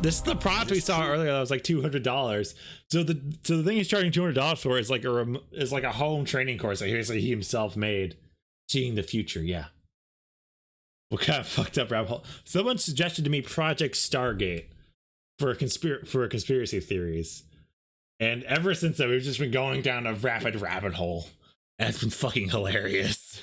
Speaker 1: This is the product we saw earlier that was like $200. So the thing he's charging $200 for is like a home training course that he himself made. Seeing the future, yeah. What kind of fucked up rabbit hole? Someone suggested to me Project Stargate for conspiracy theories, and ever since then we've just been going down a rapid rabbit hole, and it's been fucking hilarious.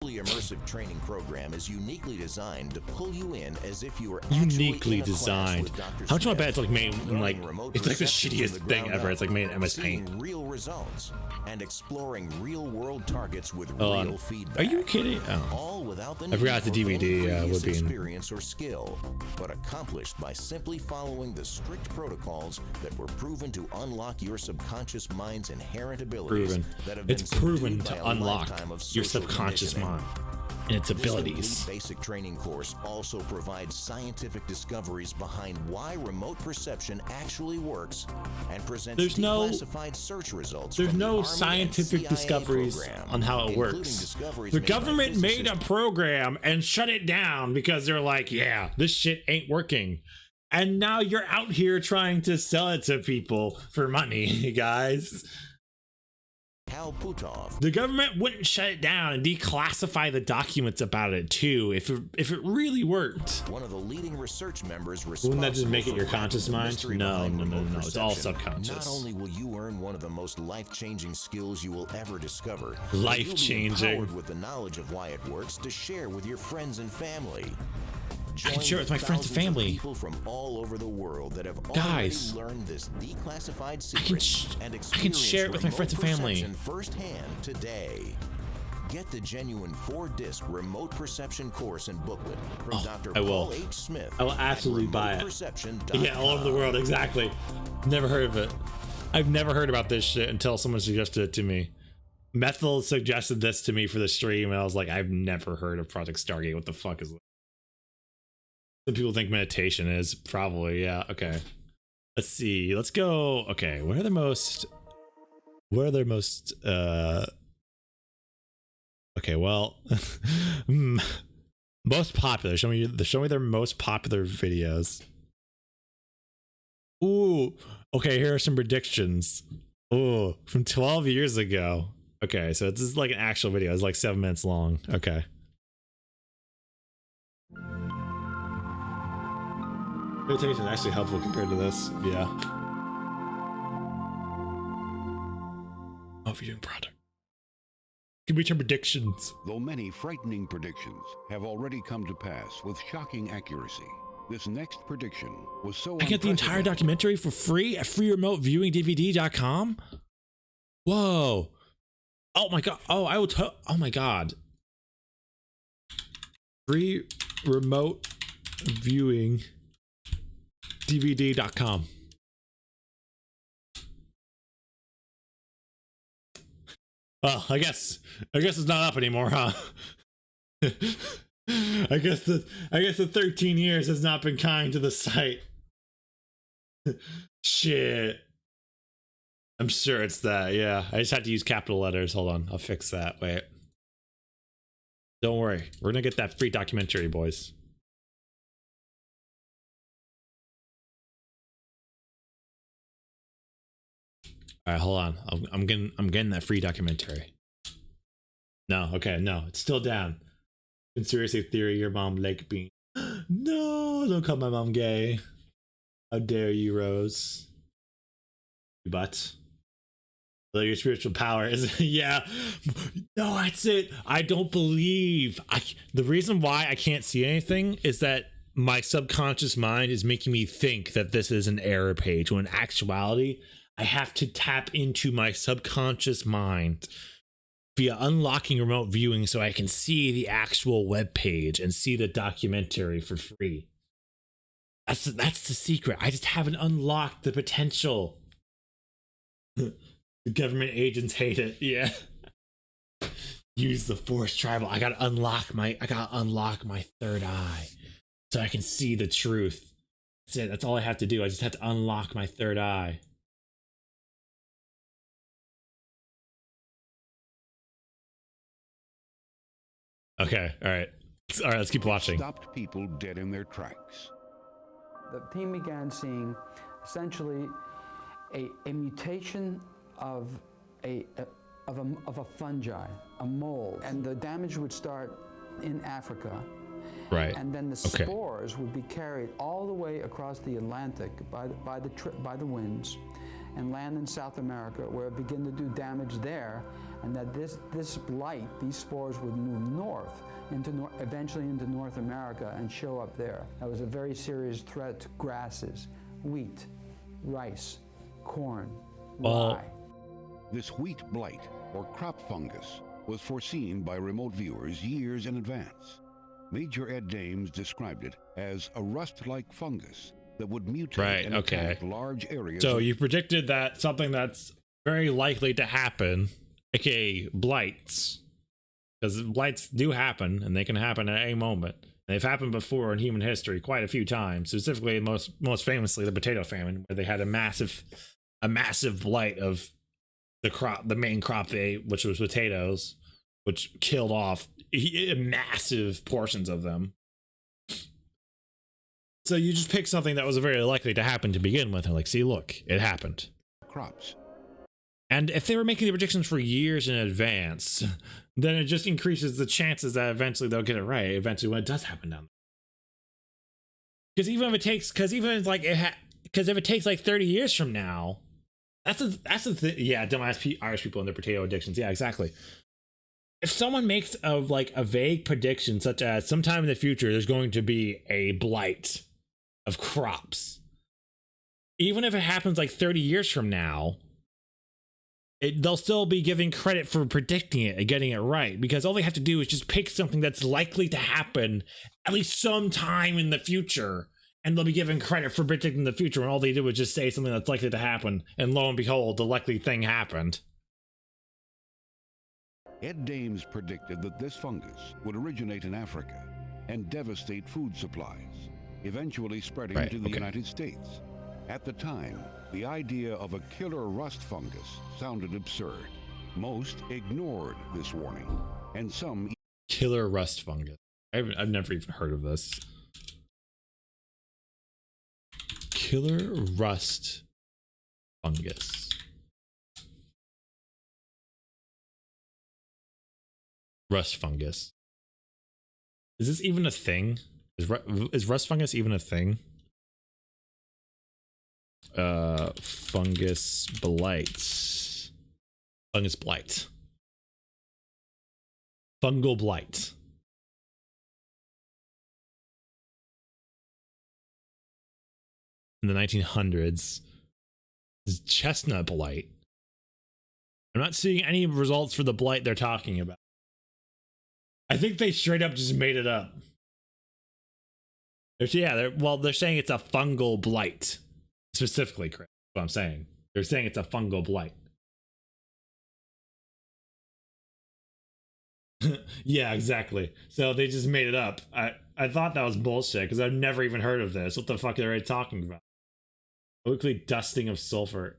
Speaker 5: Fully immersive training program is uniquely designed to pull you in as if you were
Speaker 1: Uniquely
Speaker 5: actually in a class
Speaker 1: designed.
Speaker 5: with Dr.
Speaker 1: How much more
Speaker 5: Smith.
Speaker 1: bet it's like made in like
Speaker 5: Learning remote
Speaker 1: it's like the
Speaker 5: perception
Speaker 1: shittiest
Speaker 5: from the
Speaker 1: thing
Speaker 5: ground
Speaker 1: ever.
Speaker 5: up,
Speaker 1: It's like made in MS
Speaker 5: seeing
Speaker 1: Paint.
Speaker 5: real results and exploring real world targets with
Speaker 1: Hold
Speaker 5: real
Speaker 1: on.
Speaker 5: feedback.
Speaker 1: Are you kidding? Oh.
Speaker 5: All without the
Speaker 1: I
Speaker 5: need
Speaker 1: forgot the
Speaker 5: for any
Speaker 1: DVD,
Speaker 5: previous
Speaker 1: would be in-
Speaker 5: experience or skill, but accomplished by simply following the strict protocols that were proven to unlock your subconscious mind's inherent abilities.
Speaker 1: Proven.
Speaker 5: That have
Speaker 1: It's
Speaker 5: been
Speaker 1: proven
Speaker 5: subdued
Speaker 1: to
Speaker 5: by a
Speaker 1: unlock
Speaker 5: lifetime of
Speaker 1: your
Speaker 5: social
Speaker 1: subconscious
Speaker 5: conditioning.
Speaker 1: mind and its
Speaker 5: This
Speaker 1: abilities.
Speaker 5: elite basic training course also provides scientific discoveries behind why remote perception actually works and presents
Speaker 1: There's no-
Speaker 5: declassified search results.
Speaker 1: There's
Speaker 5: from the
Speaker 1: no
Speaker 5: Army and
Speaker 1: scientific
Speaker 5: CIA
Speaker 1: discoveries
Speaker 5: program,
Speaker 1: on how it
Speaker 5: including
Speaker 1: works.
Speaker 5: discoveries
Speaker 1: The
Speaker 5: made by
Speaker 1: government made a
Speaker 5: physicists.
Speaker 1: program and shut it down because they're like, yeah, this shit ain't working. And now you're out here trying to sell it to people for money, guys.
Speaker 5: Mikhail Putov.
Speaker 1: The government wouldn't shut it down and declassify the documents about it too if it really worked.
Speaker 5: One of the leading research members responsible.
Speaker 1: Wouldn't that just make it your conscious mind? No. It's all
Speaker 5: Not
Speaker 1: subconscious.
Speaker 5: only will you earn one of the most life-changing skills you will ever discover,
Speaker 1: Life-changing.
Speaker 5: you'll be empowered with the knowledge of why it works to share with your friends and family.
Speaker 1: I can share it with my friends and family.
Speaker 5: People from all over the world that have
Speaker 1: Guys,
Speaker 5: already learned this declassified
Speaker 1: I can
Speaker 5: secret and
Speaker 1: I can share it with my friends and family.
Speaker 5: firsthand today. Get the genuine 4-disc remote perception course and booklet from Dr.
Speaker 1: I will.
Speaker 5: Paul H. Smith.
Speaker 1: I will absolutely buy it.
Speaker 5: remoteperception.com.
Speaker 1: Yeah, all over the world, exactly. Never heard of it. I've never heard about this shit until someone suggested it to me. Methil suggested this to me for the stream, and I was like, I've never heard of Project Stargate. What the fuck is this? Some people think meditation is. Probably, yeah. Okay. Let's see. Let's go. Okay, what are their most okay, well, most popular. Show me their most popular videos. Ooh, okay, here are some predictions. Ooh, from 12 years ago. Okay, so this is like an actual video. It's like 7 minutes long. Okay. Meditation is actually helpful compared to this. Yeah. Oh, if you're doing product. Give me some predictions.
Speaker 6: Though many frightening predictions have already come to pass with shocking accuracy, this next prediction was so
Speaker 1: I get the entire documentary for free at freeremoteviewingdvd.com. Whoa. Oh my god. Oh, I will tell. Oh my god. Free remote viewing dvd.com. Well, I guess it's not up anymore, huh? I guess the 13 years has not been kind to the site. Shit. I'm sure it's that, yeah. I just had to use capital letters. Hold on, I'll fix that. Wait. Don't worry. We're gonna get that free documentary, boys. All right, hold on. I'm getting that free documentary. No, okay, no, it's still down. Conspiracy theory, your mom leg bean. No, don't call my mom gay. How dare you, Rose? But your spiritual power is yeah. No, that's it. I don't believe. The reason why I can't see anything is that my subconscious mind is making me think that this is an error page, when in actuality, I have to tap into my subconscious mind via unlocking remote viewing so I can see the actual web page and see the documentary for free. That's the secret. I just haven't unlocked the potential. The government agents hate it. Yeah. Use the Force tribal. I gotta unlock my third eye so I can see the truth. That's it. That's all I have to do. I just have to unlock my third eye. Okay, all right, let's keep watching.
Speaker 6: Stopped people dead in their tracks.
Speaker 7: The team began seeing essentially a mutation of a fungi, a mold, and the damage would start in Africa.
Speaker 1: Right.
Speaker 7: And then the spores would be carried all the way across the Atlantic by the winds, and land in South America, where it began to do damage there, and that this blight, these spores would move north eventually into North America and show up there. That was a very serious threat to grasses, wheat, rice, corn, rye.
Speaker 6: This wheat blight, or crop fungus, was foreseen by remote viewers years in advance. Major Ed Dames described it as a rust-like fungus that would mutate and attack large areas.
Speaker 1: So you predicted that something that's very likely to happen, aka blights, because blights do happen and they can happen at any moment. They've happened before in human history quite a few times, specifically most famously the potato famine, where they had a massive blight of the main crop they ate, which was potatoes, which killed off massive portions of them. So you just pick something that was very likely to happen to begin with, and like, see, look, it happened.
Speaker 6: Crops.
Speaker 1: And if they were making the predictions for years in advance, then it just increases the chances that eventually they'll get it right. Eventually, when it does happen down there. Because even if it takes, because if it takes like 30 years from now, that's the thing. Yeah, dumb Irish people and their potato addictions. Yeah, exactly. If someone makes a vague prediction, such as sometime in the future there's going to be a blight of crops, even if it happens like 30 years from now, they'll still be giving credit for predicting it and getting it right, because all they have to do is just pick something that's likely to happen at least sometime in the future, and they'll be given credit for predicting the future when all they did was just say something that's likely to happen, and lo and behold, the likely thing happened.
Speaker 6: Ed Dames predicted that this fungus would originate in Africa and devastate food supplies, eventually spreading to the United States. At the time, the idea of a killer rust fungus sounded absurd. Most ignored this warning, and some...
Speaker 1: Killer rust fungus. I've never even heard of this. Killer rust fungus. Rust fungus. Is this even a thing? Is rust fungus even a thing? Fungus blight. Fungus blight. Fungal blight. In the 1900s. This is chestnut blight. I'm not seeing any results for the blight they're talking about. I think they straight up just made it up. They're saying it's a fungal blight. Specifically, Chris, that's what I'm saying. They're saying it's a fungal blight. Yeah, exactly. So they just made it up. I thought that was bullshit because I've never even heard of this. What the fuck are they talking about? Weekly dusting of sulfur.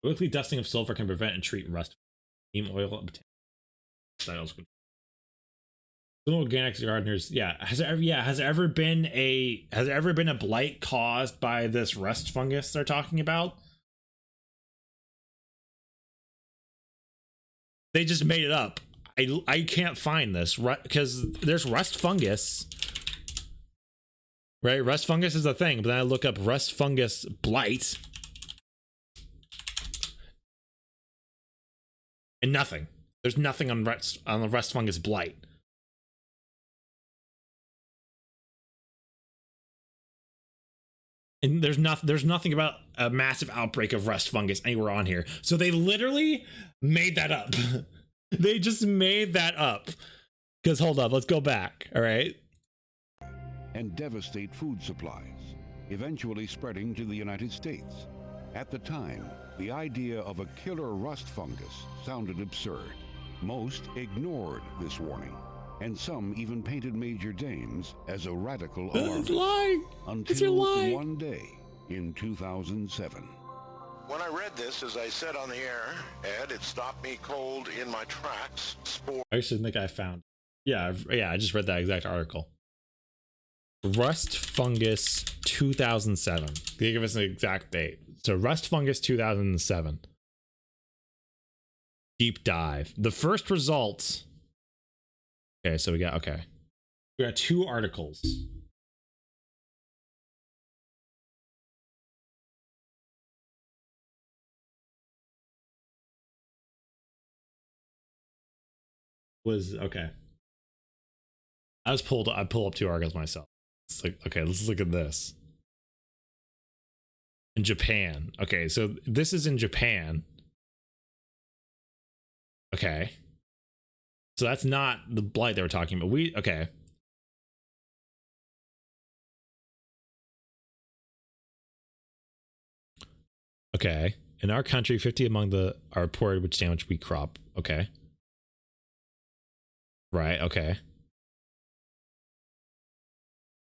Speaker 1: Weekly dusting of sulfur can prevent and treat rust. Neem oil and styles. Some organic gardeners, has there ever been a blight caused by this rust fungus they're talking about? They just made it up. I can't find this because there's rust fungus, right? Rust fungus is a thing, but then I look up rust fungus blight, and nothing. There's nothing on the rust fungus blight. And there's nothing about a massive outbreak of rust fungus anywhere on here. So they literally made that up. They just made that up. Because hold up, let's go back. All right.
Speaker 6: And devastate food supplies, eventually spreading to the United States. At the time, the idea of a killer rust fungus sounded absurd. Most ignored this warning, and some even painted Major Dames as a radical alarmist. Until one day in 2007.
Speaker 8: When I read this, as I said on the air, Ed, it stopped me cold in my tracks.
Speaker 1: I actually think I found. Yeah, I just read that exact article. Rust fungus 2007. They give us an exact date. So rust fungus 2007. Deep dive. The first results. Okay, so we got two articles. Was okay. I pull up two articles myself. It's like, okay, let's look at this. In Japan. Okay, so this is in Japan. Okay. So that's not the blight they were talking about. Okay. Okay. In our country, 50 among are reported which damage wheat crop. Okay. Right, okay.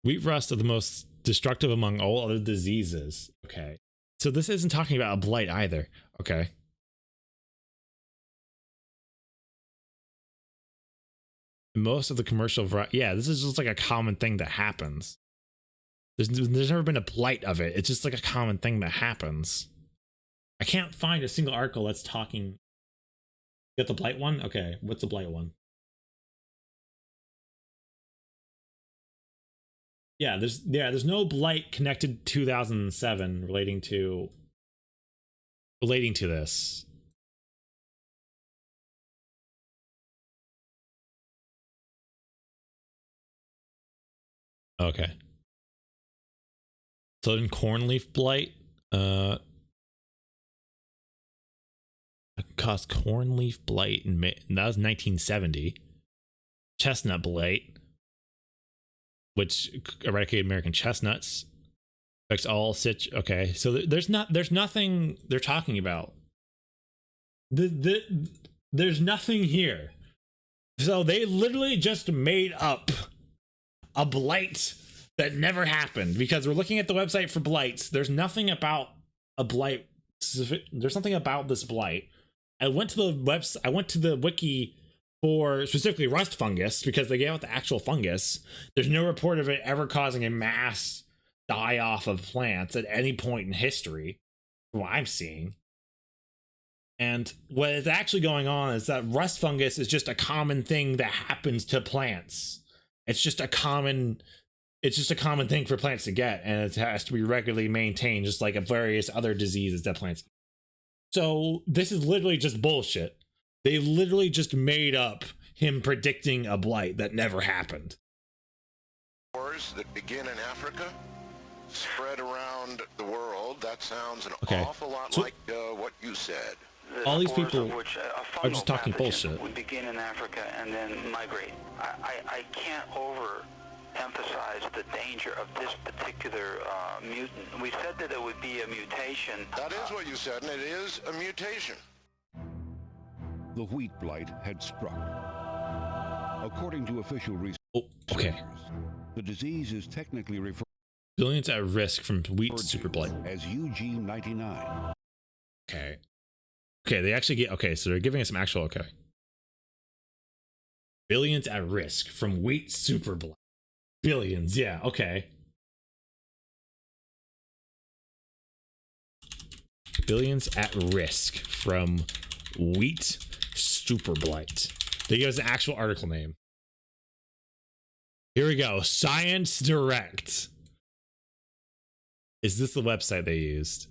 Speaker 1: Wheat rust are the most destructive among all other diseases. Okay. So this isn't talking about a blight either. Okay. Most of the commercial this is just like a common thing that happens. There's never been a blight of it. It's just like a common thing that happens. I can't find a single article that's talking. You got the blight one? Okay, what's the blight one? Yeah, there's no blight connected to 2007 relating to this. Okay. Southern cornleaf blight. Caused cornleaf blight and that was 1970. Chestnut blight, which eradicated American chestnuts. Affects all okay, so there's nothing they're talking about. There's nothing here. So they literally just made up a blight that never happened, because we're looking at the website for blights. There's nothing about a blight. There's something about this blight. I went to the wiki for specifically rust fungus because they gave out the actual fungus. There's no report of it ever causing a mass die off of plants at any point in history, from what I'm seeing. And what is actually going on is that rust fungus is just a common thing that happens to plants. It's just a common thing for plants to get, and it has to be regularly maintained, just like various other diseases that plants. So this is literally just bullshit. They literally just made up him predicting a blight that never happened.
Speaker 8: Wars that begin in Africa spread around the world. That sounds an awful lot like what you said.
Speaker 1: All these people are just talking bullshit.
Speaker 9: Would begin in Africa and then migrate. I can't overemphasize the danger of this particular mutant. We said that it would be a mutation.
Speaker 8: That is what you said, and it is a mutation.
Speaker 6: The wheat blight had struck. According to official research, the disease is technically referred
Speaker 1: billions at risk from wheat super blight
Speaker 6: as UG99.
Speaker 1: Okay, they actually get so they're giving us some actual billions at risk from wheat super blight. Billions, yeah, okay. Billions at risk from wheat super blight. They give us an actual article name. Here we go. Science Direct. Is this the website they used?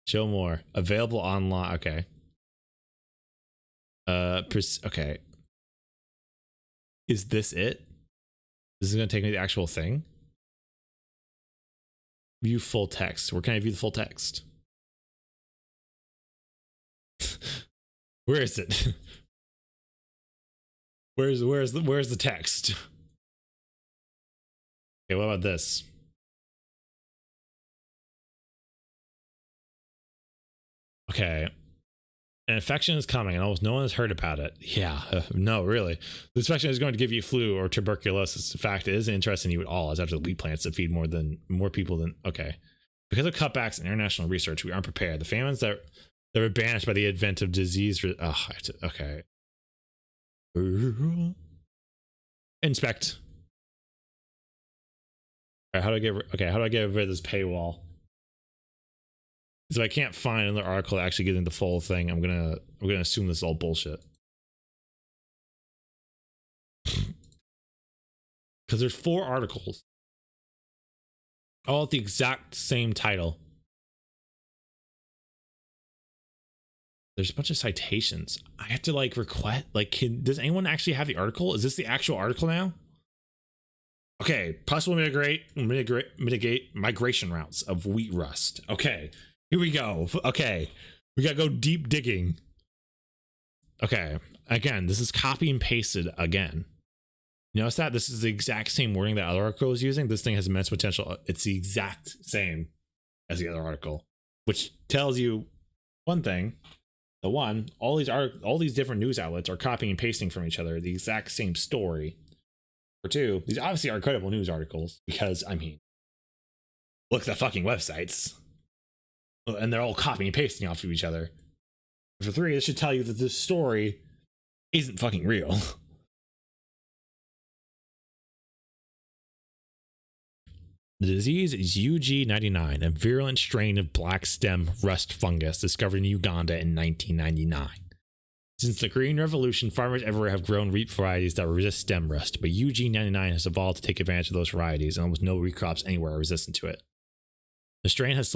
Speaker 1: Show more. Available online. Okay. Okay. Is this it? This is going to take me to the actual thing. View full text. Where can I view the full text? Where is it? Where's the text? Okay, what about this? Okay. An infection is coming and almost no one has heard about it. Yeah, no, really. This infection is going to give you flu or tuberculosis. In fact, it is interesting you at all, as after the wheat plants that feed more people than, okay. Because of cutbacks in international research, we aren't prepared. The famines that were banished by the advent of disease. Okay. Inspect. All right, how do I get rid of this paywall? So I can't find another article actually getting the full thing. I'm gonna assume this is all bullshit. Because there's 4 articles, all at the exact same title. There's a bunch of citations. I have to request. Does anyone actually have the article? Is this the actual article now? Okay, possible mitigate migration routes of wheat rust. Okay. Here we go. Okay. We gotta go deep digging. Okay. Again, this is copy and pasted again. You notice that? This is the exact same wording that other article is using. This thing has immense potential. It's the exact same as the other article, which tells you one thing. All these different news outlets are copying and pasting from each other the exact same story. Or 2, these obviously are credible news articles because, I mean, look at the fucking websites. And they're all copying and pasting off of each other. For 3, this should tell you that this story isn't fucking real. The disease is UG99, a virulent strain of black stem rust fungus discovered in Uganda in 1999. Since the Green Revolution, farmers everywhere have grown wheat varieties that resist stem rust, but UG99 has evolved to take advantage of those varieties, and almost no wheat crops anywhere are resistant to it. The strain has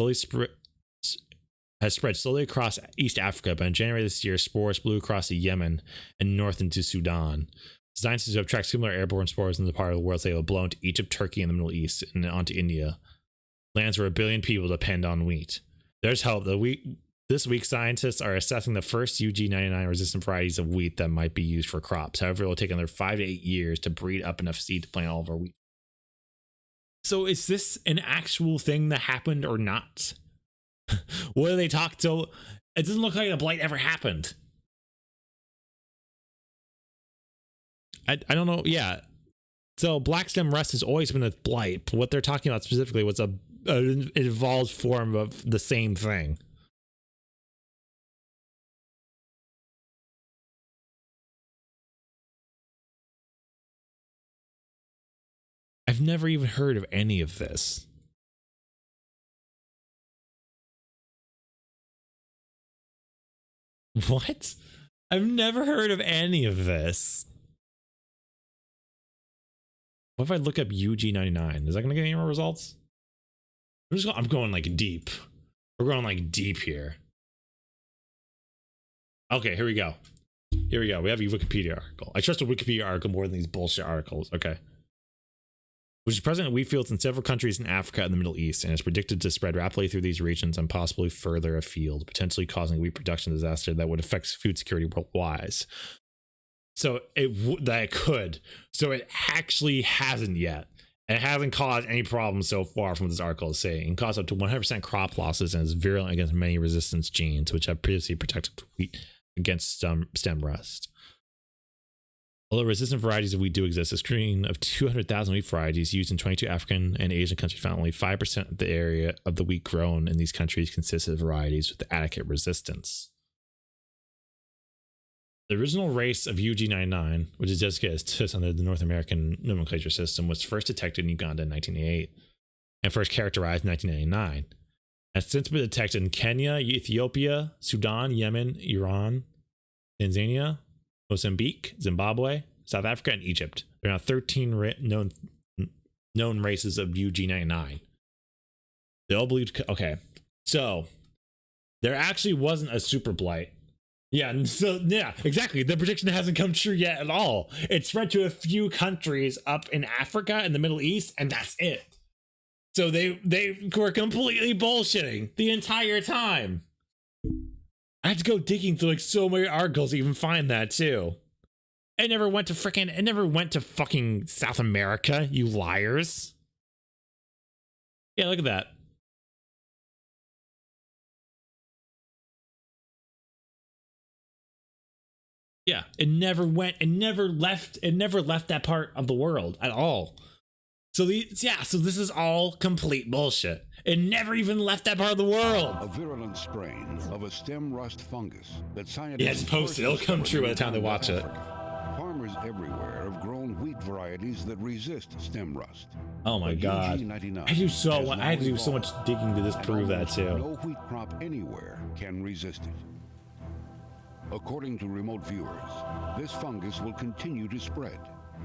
Speaker 1: spread slowly across East Africa, but in January this year, spores blew across Yemen and north into Sudan. Scientists have tracked similar airborne spores in the part of the world they have blown to Egypt, Turkey, and the Middle East, and onto India, lands where 1 billion people depend on wheat. There's hope. This week, scientists are assessing the first UG99 resistant varieties of wheat that might be used for crops. However, it will take another 5 to 8 years to breed up enough seed to plant all of our wheat. So is this an actual thing that happened or not? What do they talk to? It doesn't look like a blight ever happened. I don't know. Yeah. So black stem rust has always been a blight. But what they're talking about specifically was an evolved form of the same thing. I've never even heard of any of this. What? I've never heard of any of this. What if I look up UG99? Is that going to get any more results? I'm going like deep. We're going like deep here. Okay, here we go. Here we go. We have a Wikipedia article. I trust a Wikipedia article more than these bullshit articles. Okay. Which is present in wheat fields in several countries in Africa and the Middle East, and is predicted to spread rapidly through these regions and possibly further afield, potentially causing a wheat production disaster that would affect food security worldwide. So it could. So it actually hasn't yet. It hasn't caused any problems so far from what this article is saying. It can cause up to 100% crop losses and is virulent against many resistance genes, which have previously protected wheat against stem rust. Although resistant varieties of wheat do exist, a screen of 200,000 wheat varieties used in 22 African and Asian countries found only 5% of the area of the wheat grown in these countries consisted of varieties with adequate resistance. The original race of UG99, which is designated as TUS under the North American nomenclature system, was first detected in Uganda in 1988 and first characterized in 1999. It has since been detected in Kenya, Ethiopia, Sudan, Yemen, Iran, Tanzania, Mozambique, Zimbabwe, South Africa, and Egypt. There are now 13 known races of UG99. They all believed. Okay, so there actually wasn't a super blight. Yeah, so yeah, exactly. The prediction hasn't come true yet at all. It spread to a few countries up in Africa and the Middle East, and that's it. So they were completely bullshitting the entire time. I had to go digging through like so many articles to even find that too. It never went to fucking South America, you liars. Yeah, look at that. Yeah, it never left that part of the world at all. So so this is all complete bullshit. It never even left that part of the world.
Speaker 6: A virulent strain of a stem rust fungus that scientists...
Speaker 1: Yeah, it's posted. It'll come true by the time they watch it.
Speaker 6: Farmers everywhere have grown wheat varieties that resist stem rust.
Speaker 1: Oh my god. I had to do so much digging to disprove that too.
Speaker 6: No wheat crop anywhere can resist it. According to remote viewers, this fungus will continue to spread,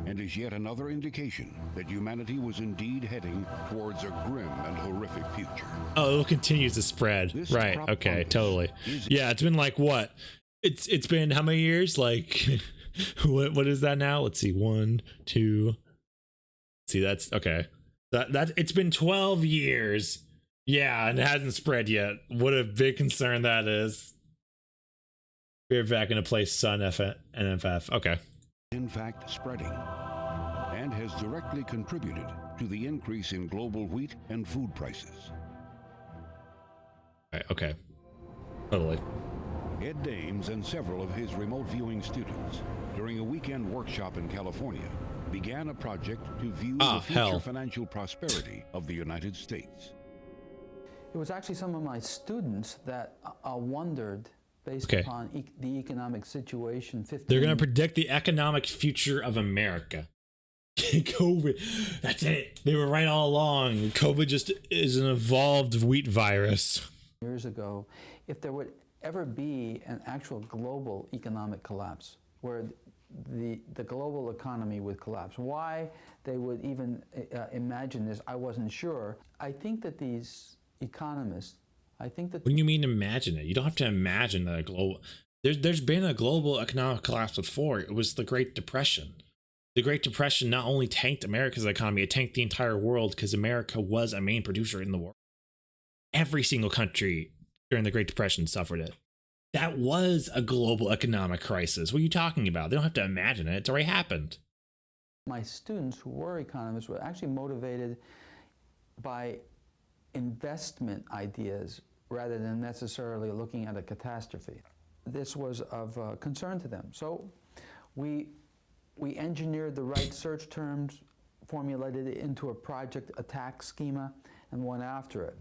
Speaker 6: and is yet another indication that humanity was indeed heading towards a grim and horrific future.
Speaker 1: Oh, it continues to spread. This right, okay, totally. Yeah, it's been like what? It's been how many years? Like what is that now? Let's see, 1, 2. See, that's okay. That it's been 12 years. Yeah, and it hasn't spread yet. What a big concern that is. We're back into place, Sun NFF. Okay.
Speaker 6: In fact, spreading, and has directly contributed to the increase in global wheat and food prices.
Speaker 1: Right, okay. Totally.
Speaker 6: Ed Dames and several of his remote viewing students, during a weekend workshop in California, began a project to view the future financial prosperity of the United States.
Speaker 7: It was actually some of my students that wondered, based upon the economic situation.
Speaker 1: They're going to predict the economic future of America. COVID. That's it. They were right all along. COVID just is an evolved wheat virus.
Speaker 7: Years ago, if there would ever be an actual global economic collapse where the global economy would collapse, why they would even imagine this, I wasn't sure. I think that these economists,
Speaker 1: What do you mean imagine it? You don't have to imagine that a global... There's been a global economic collapse before. It was the Great Depression. The Great Depression not only tanked America's economy, it tanked the entire world because America was a main producer in the world. Every single country during the Great Depression suffered it. That was a global economic crisis. What are you talking about? They don't have to imagine it. It's already happened.
Speaker 7: My students who were economists were actually motivated by investment ideas rather than necessarily looking at a catastrophe. This was of concern to them. So we engineered the right search terms, formulated it into a project attack schema, and went after it.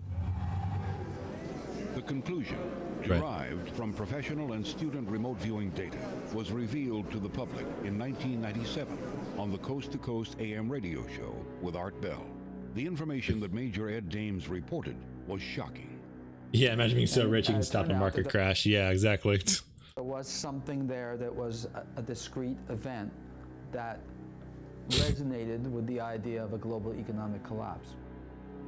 Speaker 6: The conclusion, derived from professional and student remote viewing data, was revealed to the public in 1997 on the Coast to Coast AM radio show with Art Bell. The information that Major Ed Dames reported was shocking.
Speaker 1: Yeah, imagine being so rich you can stop a market crash. Yeah, exactly.
Speaker 7: There was something there that was a discrete event that resonated with the idea of a global economic collapse.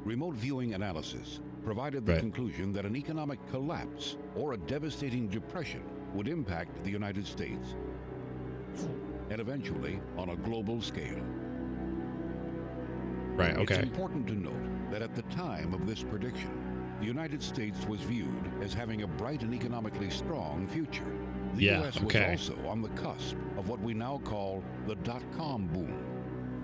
Speaker 6: Remote viewing analysis provided the conclusion that an economic collapse or a devastating depression would impact the United States, and eventually on a global scale.
Speaker 1: Right, okay.
Speaker 6: It's important to note that at the time of this prediction, the United States was viewed as having a bright and economically strong future. The U.S. was also on the cusp of what we now call the dot-com boom.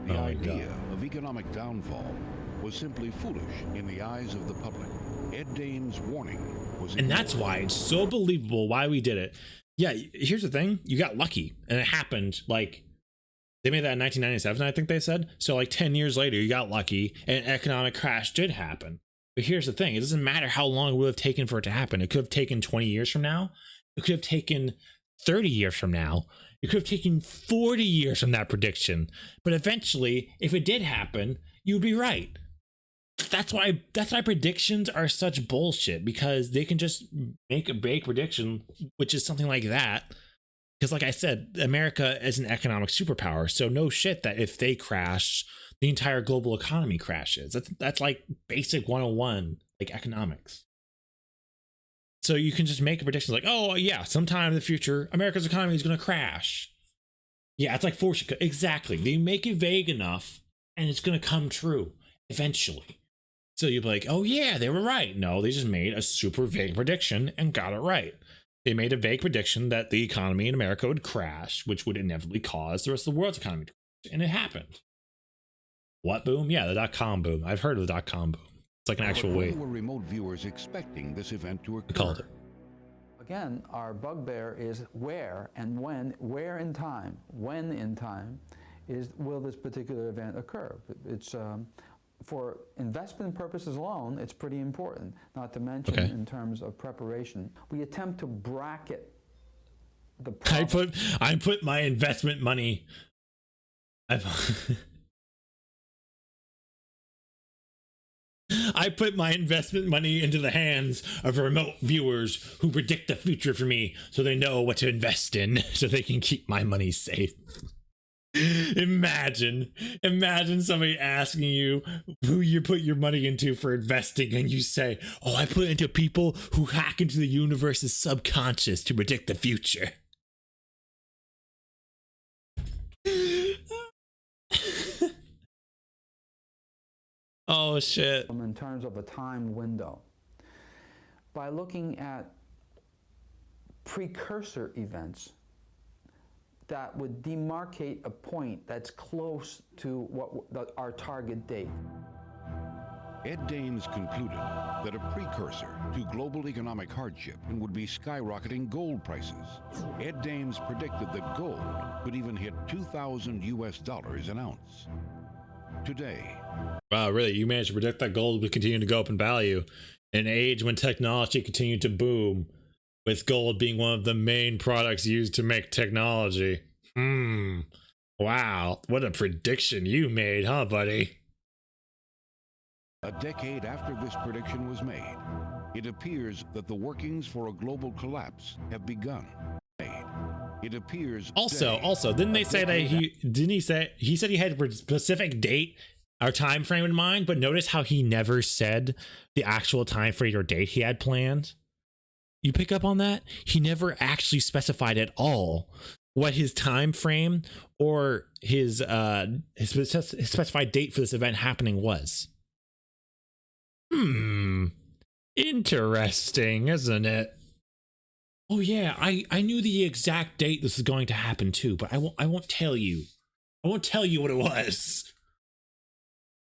Speaker 6: The idea of economic downfall was simply foolish in the eyes of the public. Ed Dames' warning was...
Speaker 1: And that's why it's so believable why we did it. Yeah, here's the thing. You got lucky, and it happened, like... They made that in 1997, I think they said. So like 10 years later, you got lucky, and an economic crash did happen. But here's the thing. It doesn't matter how long it would have taken for it to happen. It could have taken 20 years from now. It could have taken 30 years from now. It could have taken 40 years from that prediction. But eventually, if it did happen, you'd be right. That's why predictions are such bullshit, because they can just make a big prediction, which is something like that. Because like I said, America is an economic superpower. So no shit that if they crash, the entire global economy crashes. That's like basic 101, like economics. So you can just make a prediction like, oh yeah, sometime in the future, America's economy is going to crash. Yeah, it's like fortune. Exactly. They make it vague enough and it's going to come true eventually. So you'll be like, oh yeah, they were right. No, they just made a super vague prediction and got it right. They made a vague prediction that the economy in America would crash, which would inevitably cause the rest of the world's economy to crash. And it happened. What boom? Yeah, the dot-com boom. I've heard of the dot-com boom. It's like an actual way.
Speaker 6: Were remote viewers expecting this event to occur?
Speaker 1: I called it.
Speaker 7: Again, our bugbear is where and when, where in time, when in time will this particular event occur? It's for investment purposes alone, it's pretty important, not to mention in terms of preparation. We attempt to bracket the problem.
Speaker 1: I put my investment money. I put my investment money into the hands of remote viewers who predict the future for me so they know what to invest in so they can keep my money safe. Imagine somebody asking you who you put your money into for investing and you say, oh, I put it into people who hack into the universe's subconscious to predict the future. Oh shit.
Speaker 7: In terms of a time window, by looking at precursor events that would demarcate a point that's close to our target date.
Speaker 6: Ed Dames concluded that a precursor to global economic hardship would be skyrocketing gold prices. Ed Dames predicted that gold could even hit $2,000 an ounce. Today.
Speaker 1: Wow, really? You managed to predict that gold would continue to go up in value in an age when technology continued to boom, with gold being one of the main products used to make technology. Wow, what a prediction you made, huh, buddy?
Speaker 6: A decade after this prediction was made, it appears that the workings for a global collapse have begun. It appears
Speaker 1: also, didn't they say that he said he had a specific date or time frame in mind, but notice how he never said the actual time frame or date he had planned? You pick up on that? He never actually specified at all what his time frame or his specified date for this event happening was. Interesting, isn't it? Oh yeah, I knew the exact date this was going to happen too, but I won't tell you. I won't tell you what it was.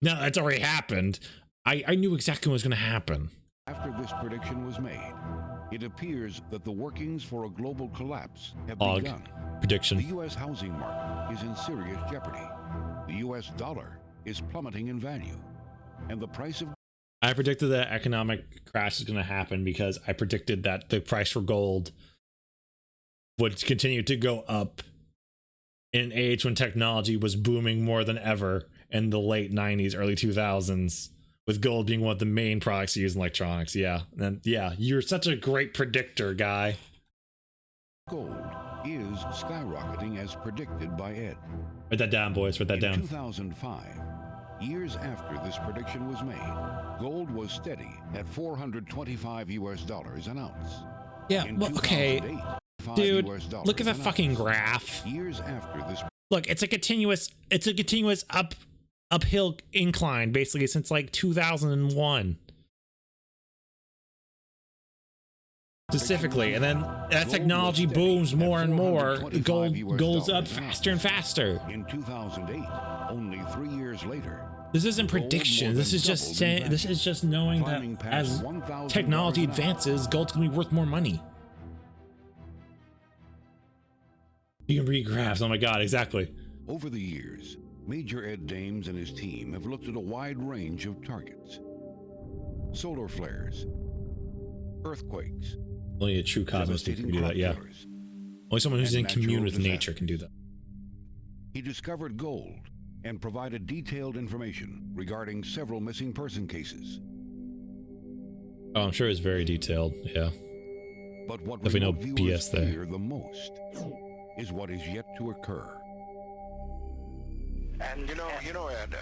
Speaker 1: No, that's already happened. I knew exactly what was going to happen.
Speaker 6: After this prediction was made, it appears that the workings for a global collapse have begun.
Speaker 1: Prediction.
Speaker 6: The U.S. housing market is in serious jeopardy. The U.S. dollar is plummeting in value, and the price of...
Speaker 1: I predicted that economic crash is going to happen because I predicted that the price for gold would continue to go up in an age when technology was booming more than ever in the late 90s, early 2000s, with gold being one of the main products used in electronics. Yeah. And yeah, you're such a great predictor, guy.
Speaker 6: Gold is skyrocketing as predicted by Ed.
Speaker 1: Write that down, boys. Write that down.
Speaker 6: In 2005, years after this prediction was made, gold was steady at $425 an ounce.
Speaker 1: Yeah, well, okay. Dude, look at the fucking graph.
Speaker 6: Years after this...
Speaker 1: Look, it's a continuous uphill incline basically since like 2001. Specifically, and then as technology booms more and more, gold's up faster and faster.
Speaker 6: In 2008, only 3 years later.
Speaker 1: This isn't prediction. This is just saying. This is just knowing that as technology advances, gold's gonna be worth more money. You can read graphs. Oh my god, exactly.
Speaker 6: Over the years, Major Ed Dames and his team have looked at a wide range of targets: solar flares, earthquakes.
Speaker 1: Only a true cosmos can do that. Yeah. Only someone who's in commune with nature can do that.
Speaker 6: He discovered gold and provided detailed information regarding several missing person cases.
Speaker 1: Oh, I'm sure it's very detailed. Yeah.
Speaker 6: But what
Speaker 1: if we know
Speaker 6: BS
Speaker 1: there
Speaker 6: fear the most is what is yet to occur.
Speaker 8: And you know, Ed,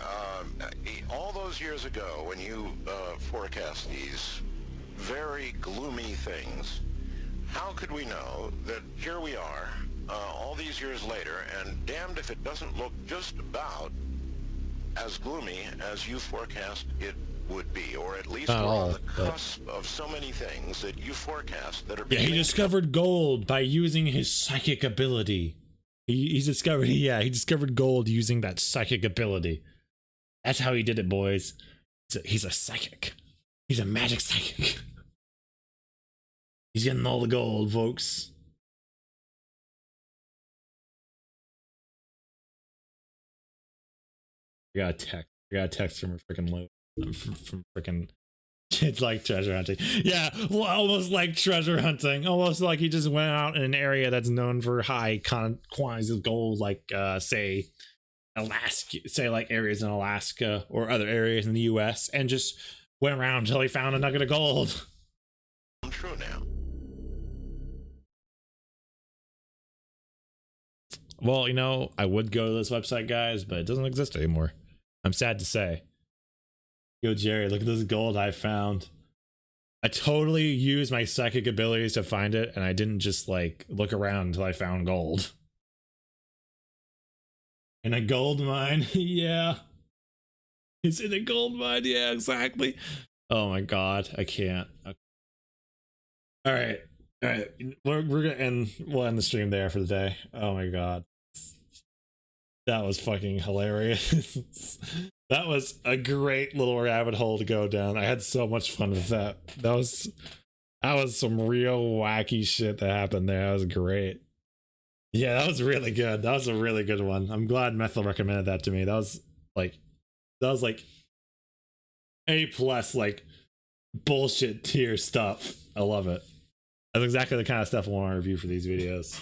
Speaker 8: all those years ago when you forecast these very gloomy things, how could we know that here we are all these years later, and damned if it doesn't look just about as gloomy as you forecast it would be, or at least we're on the cusp of so many things that you forecast that are...
Speaker 1: Yeah, he discovered gold by using his psychic ability. He discovered gold using that psychic ability. That's how he did it, boys. He's a psychic. He's a magic psychic. He's getting all the gold, folks. I got a text from a freaking load from freaking kids like treasure hunting. Yeah, almost like treasure hunting. Almost like he just went out in an area that's known for high quantities of gold, like say Alaska, say like areas in Alaska or other areas in the US, and just went around until he found a nugget of gold.
Speaker 8: True now.
Speaker 1: Well, you know, I would go to this website, guys, but it doesn't exist anymore. I'm sad to say. Yo, Jerry, look at this gold I found. I totally used my psychic abilities to find it, and I didn't just like look around until I found gold. In a gold mine? Yeah. It's in a gold mine, yeah, exactly. Oh my god, I can't. Okay. Alright. Alright. We'll end the stream there for the day. Oh my god. That was fucking hilarious. That was a great little rabbit hole to go down. I had so much fun with that. That was some real wacky shit that happened there. That was great. Yeah, that was really good. That was a really good one. I'm glad Methyl recommended that to me. That was like A+, like bullshit tier stuff. I love it. That's exactly the kind of stuff I want to review for these videos.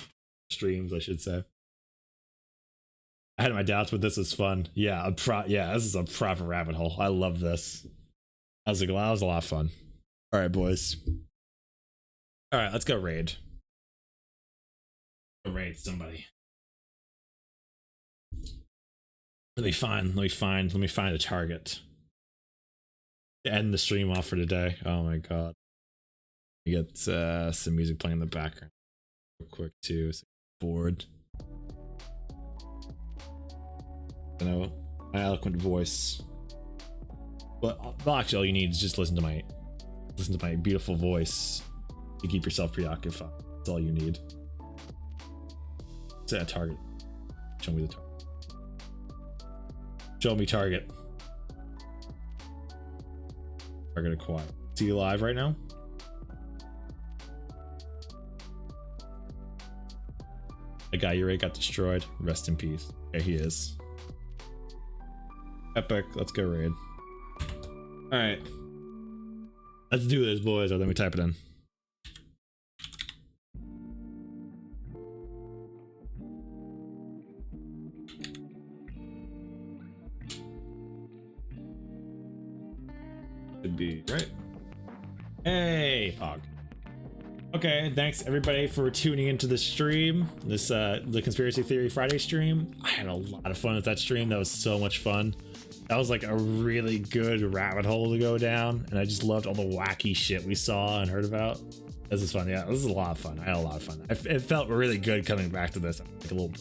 Speaker 1: Streams, I should say. I had my doubts, but this is fun. Yeah, this is a proper rabbit hole. I love this. That was a lot of fun. All right, boys. All right, let's go raid. Go raid somebody. Let me find a target. To end the stream off for today. Oh my god. You get some music playing in the background real quick too. So bored. You know, my eloquent voice. But actually, all you need is just listen to my beautiful voice to keep yourself preoccupied. That's all you need. Set a target. Show me the target. Show me target. Target acquired. Is he alive right now? The guy you already got destroyed. Rest in peace. There he is. Epic. Let's go raid. Alright. Let's do this, boys. Or let me type it in. Should be right. Hey, Hog. Okay, thanks everybody for tuning into the stream. This the Conspiracy Theory Friday stream. I had a lot of fun with that stream. That was so much fun. That was like a really good rabbit hole to go down, and I just loved all the wacky shit we saw and heard about. This is fun. Yeah, this is a lot of fun. I had a lot of fun. It felt really good coming back to this. Like a little.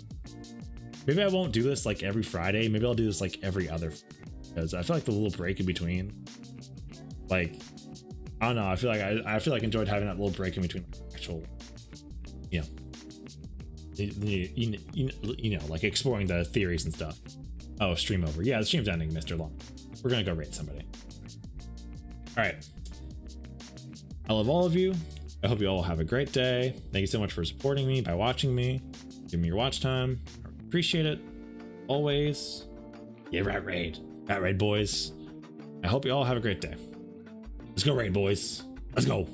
Speaker 1: Maybe I won't do this like every Friday. Maybe I'll do this like every other, because I feel like the little break in between. Like, I don't know. I feel like I feel like I enjoyed having that little break in between actual, you know, like exploring the theories and stuff. Oh, stream over. Yeah, the stream's ending, Mr. Long. We're gonna go raid somebody. All right. I love all of you. I hope you all have a great day. Thank you so much for supporting me by watching me. Give me your watch time. I appreciate it. Always. Yeah, rat raid. Rat raid, boys. I hope you all have a great day. Let's go raid, boys. Let's go.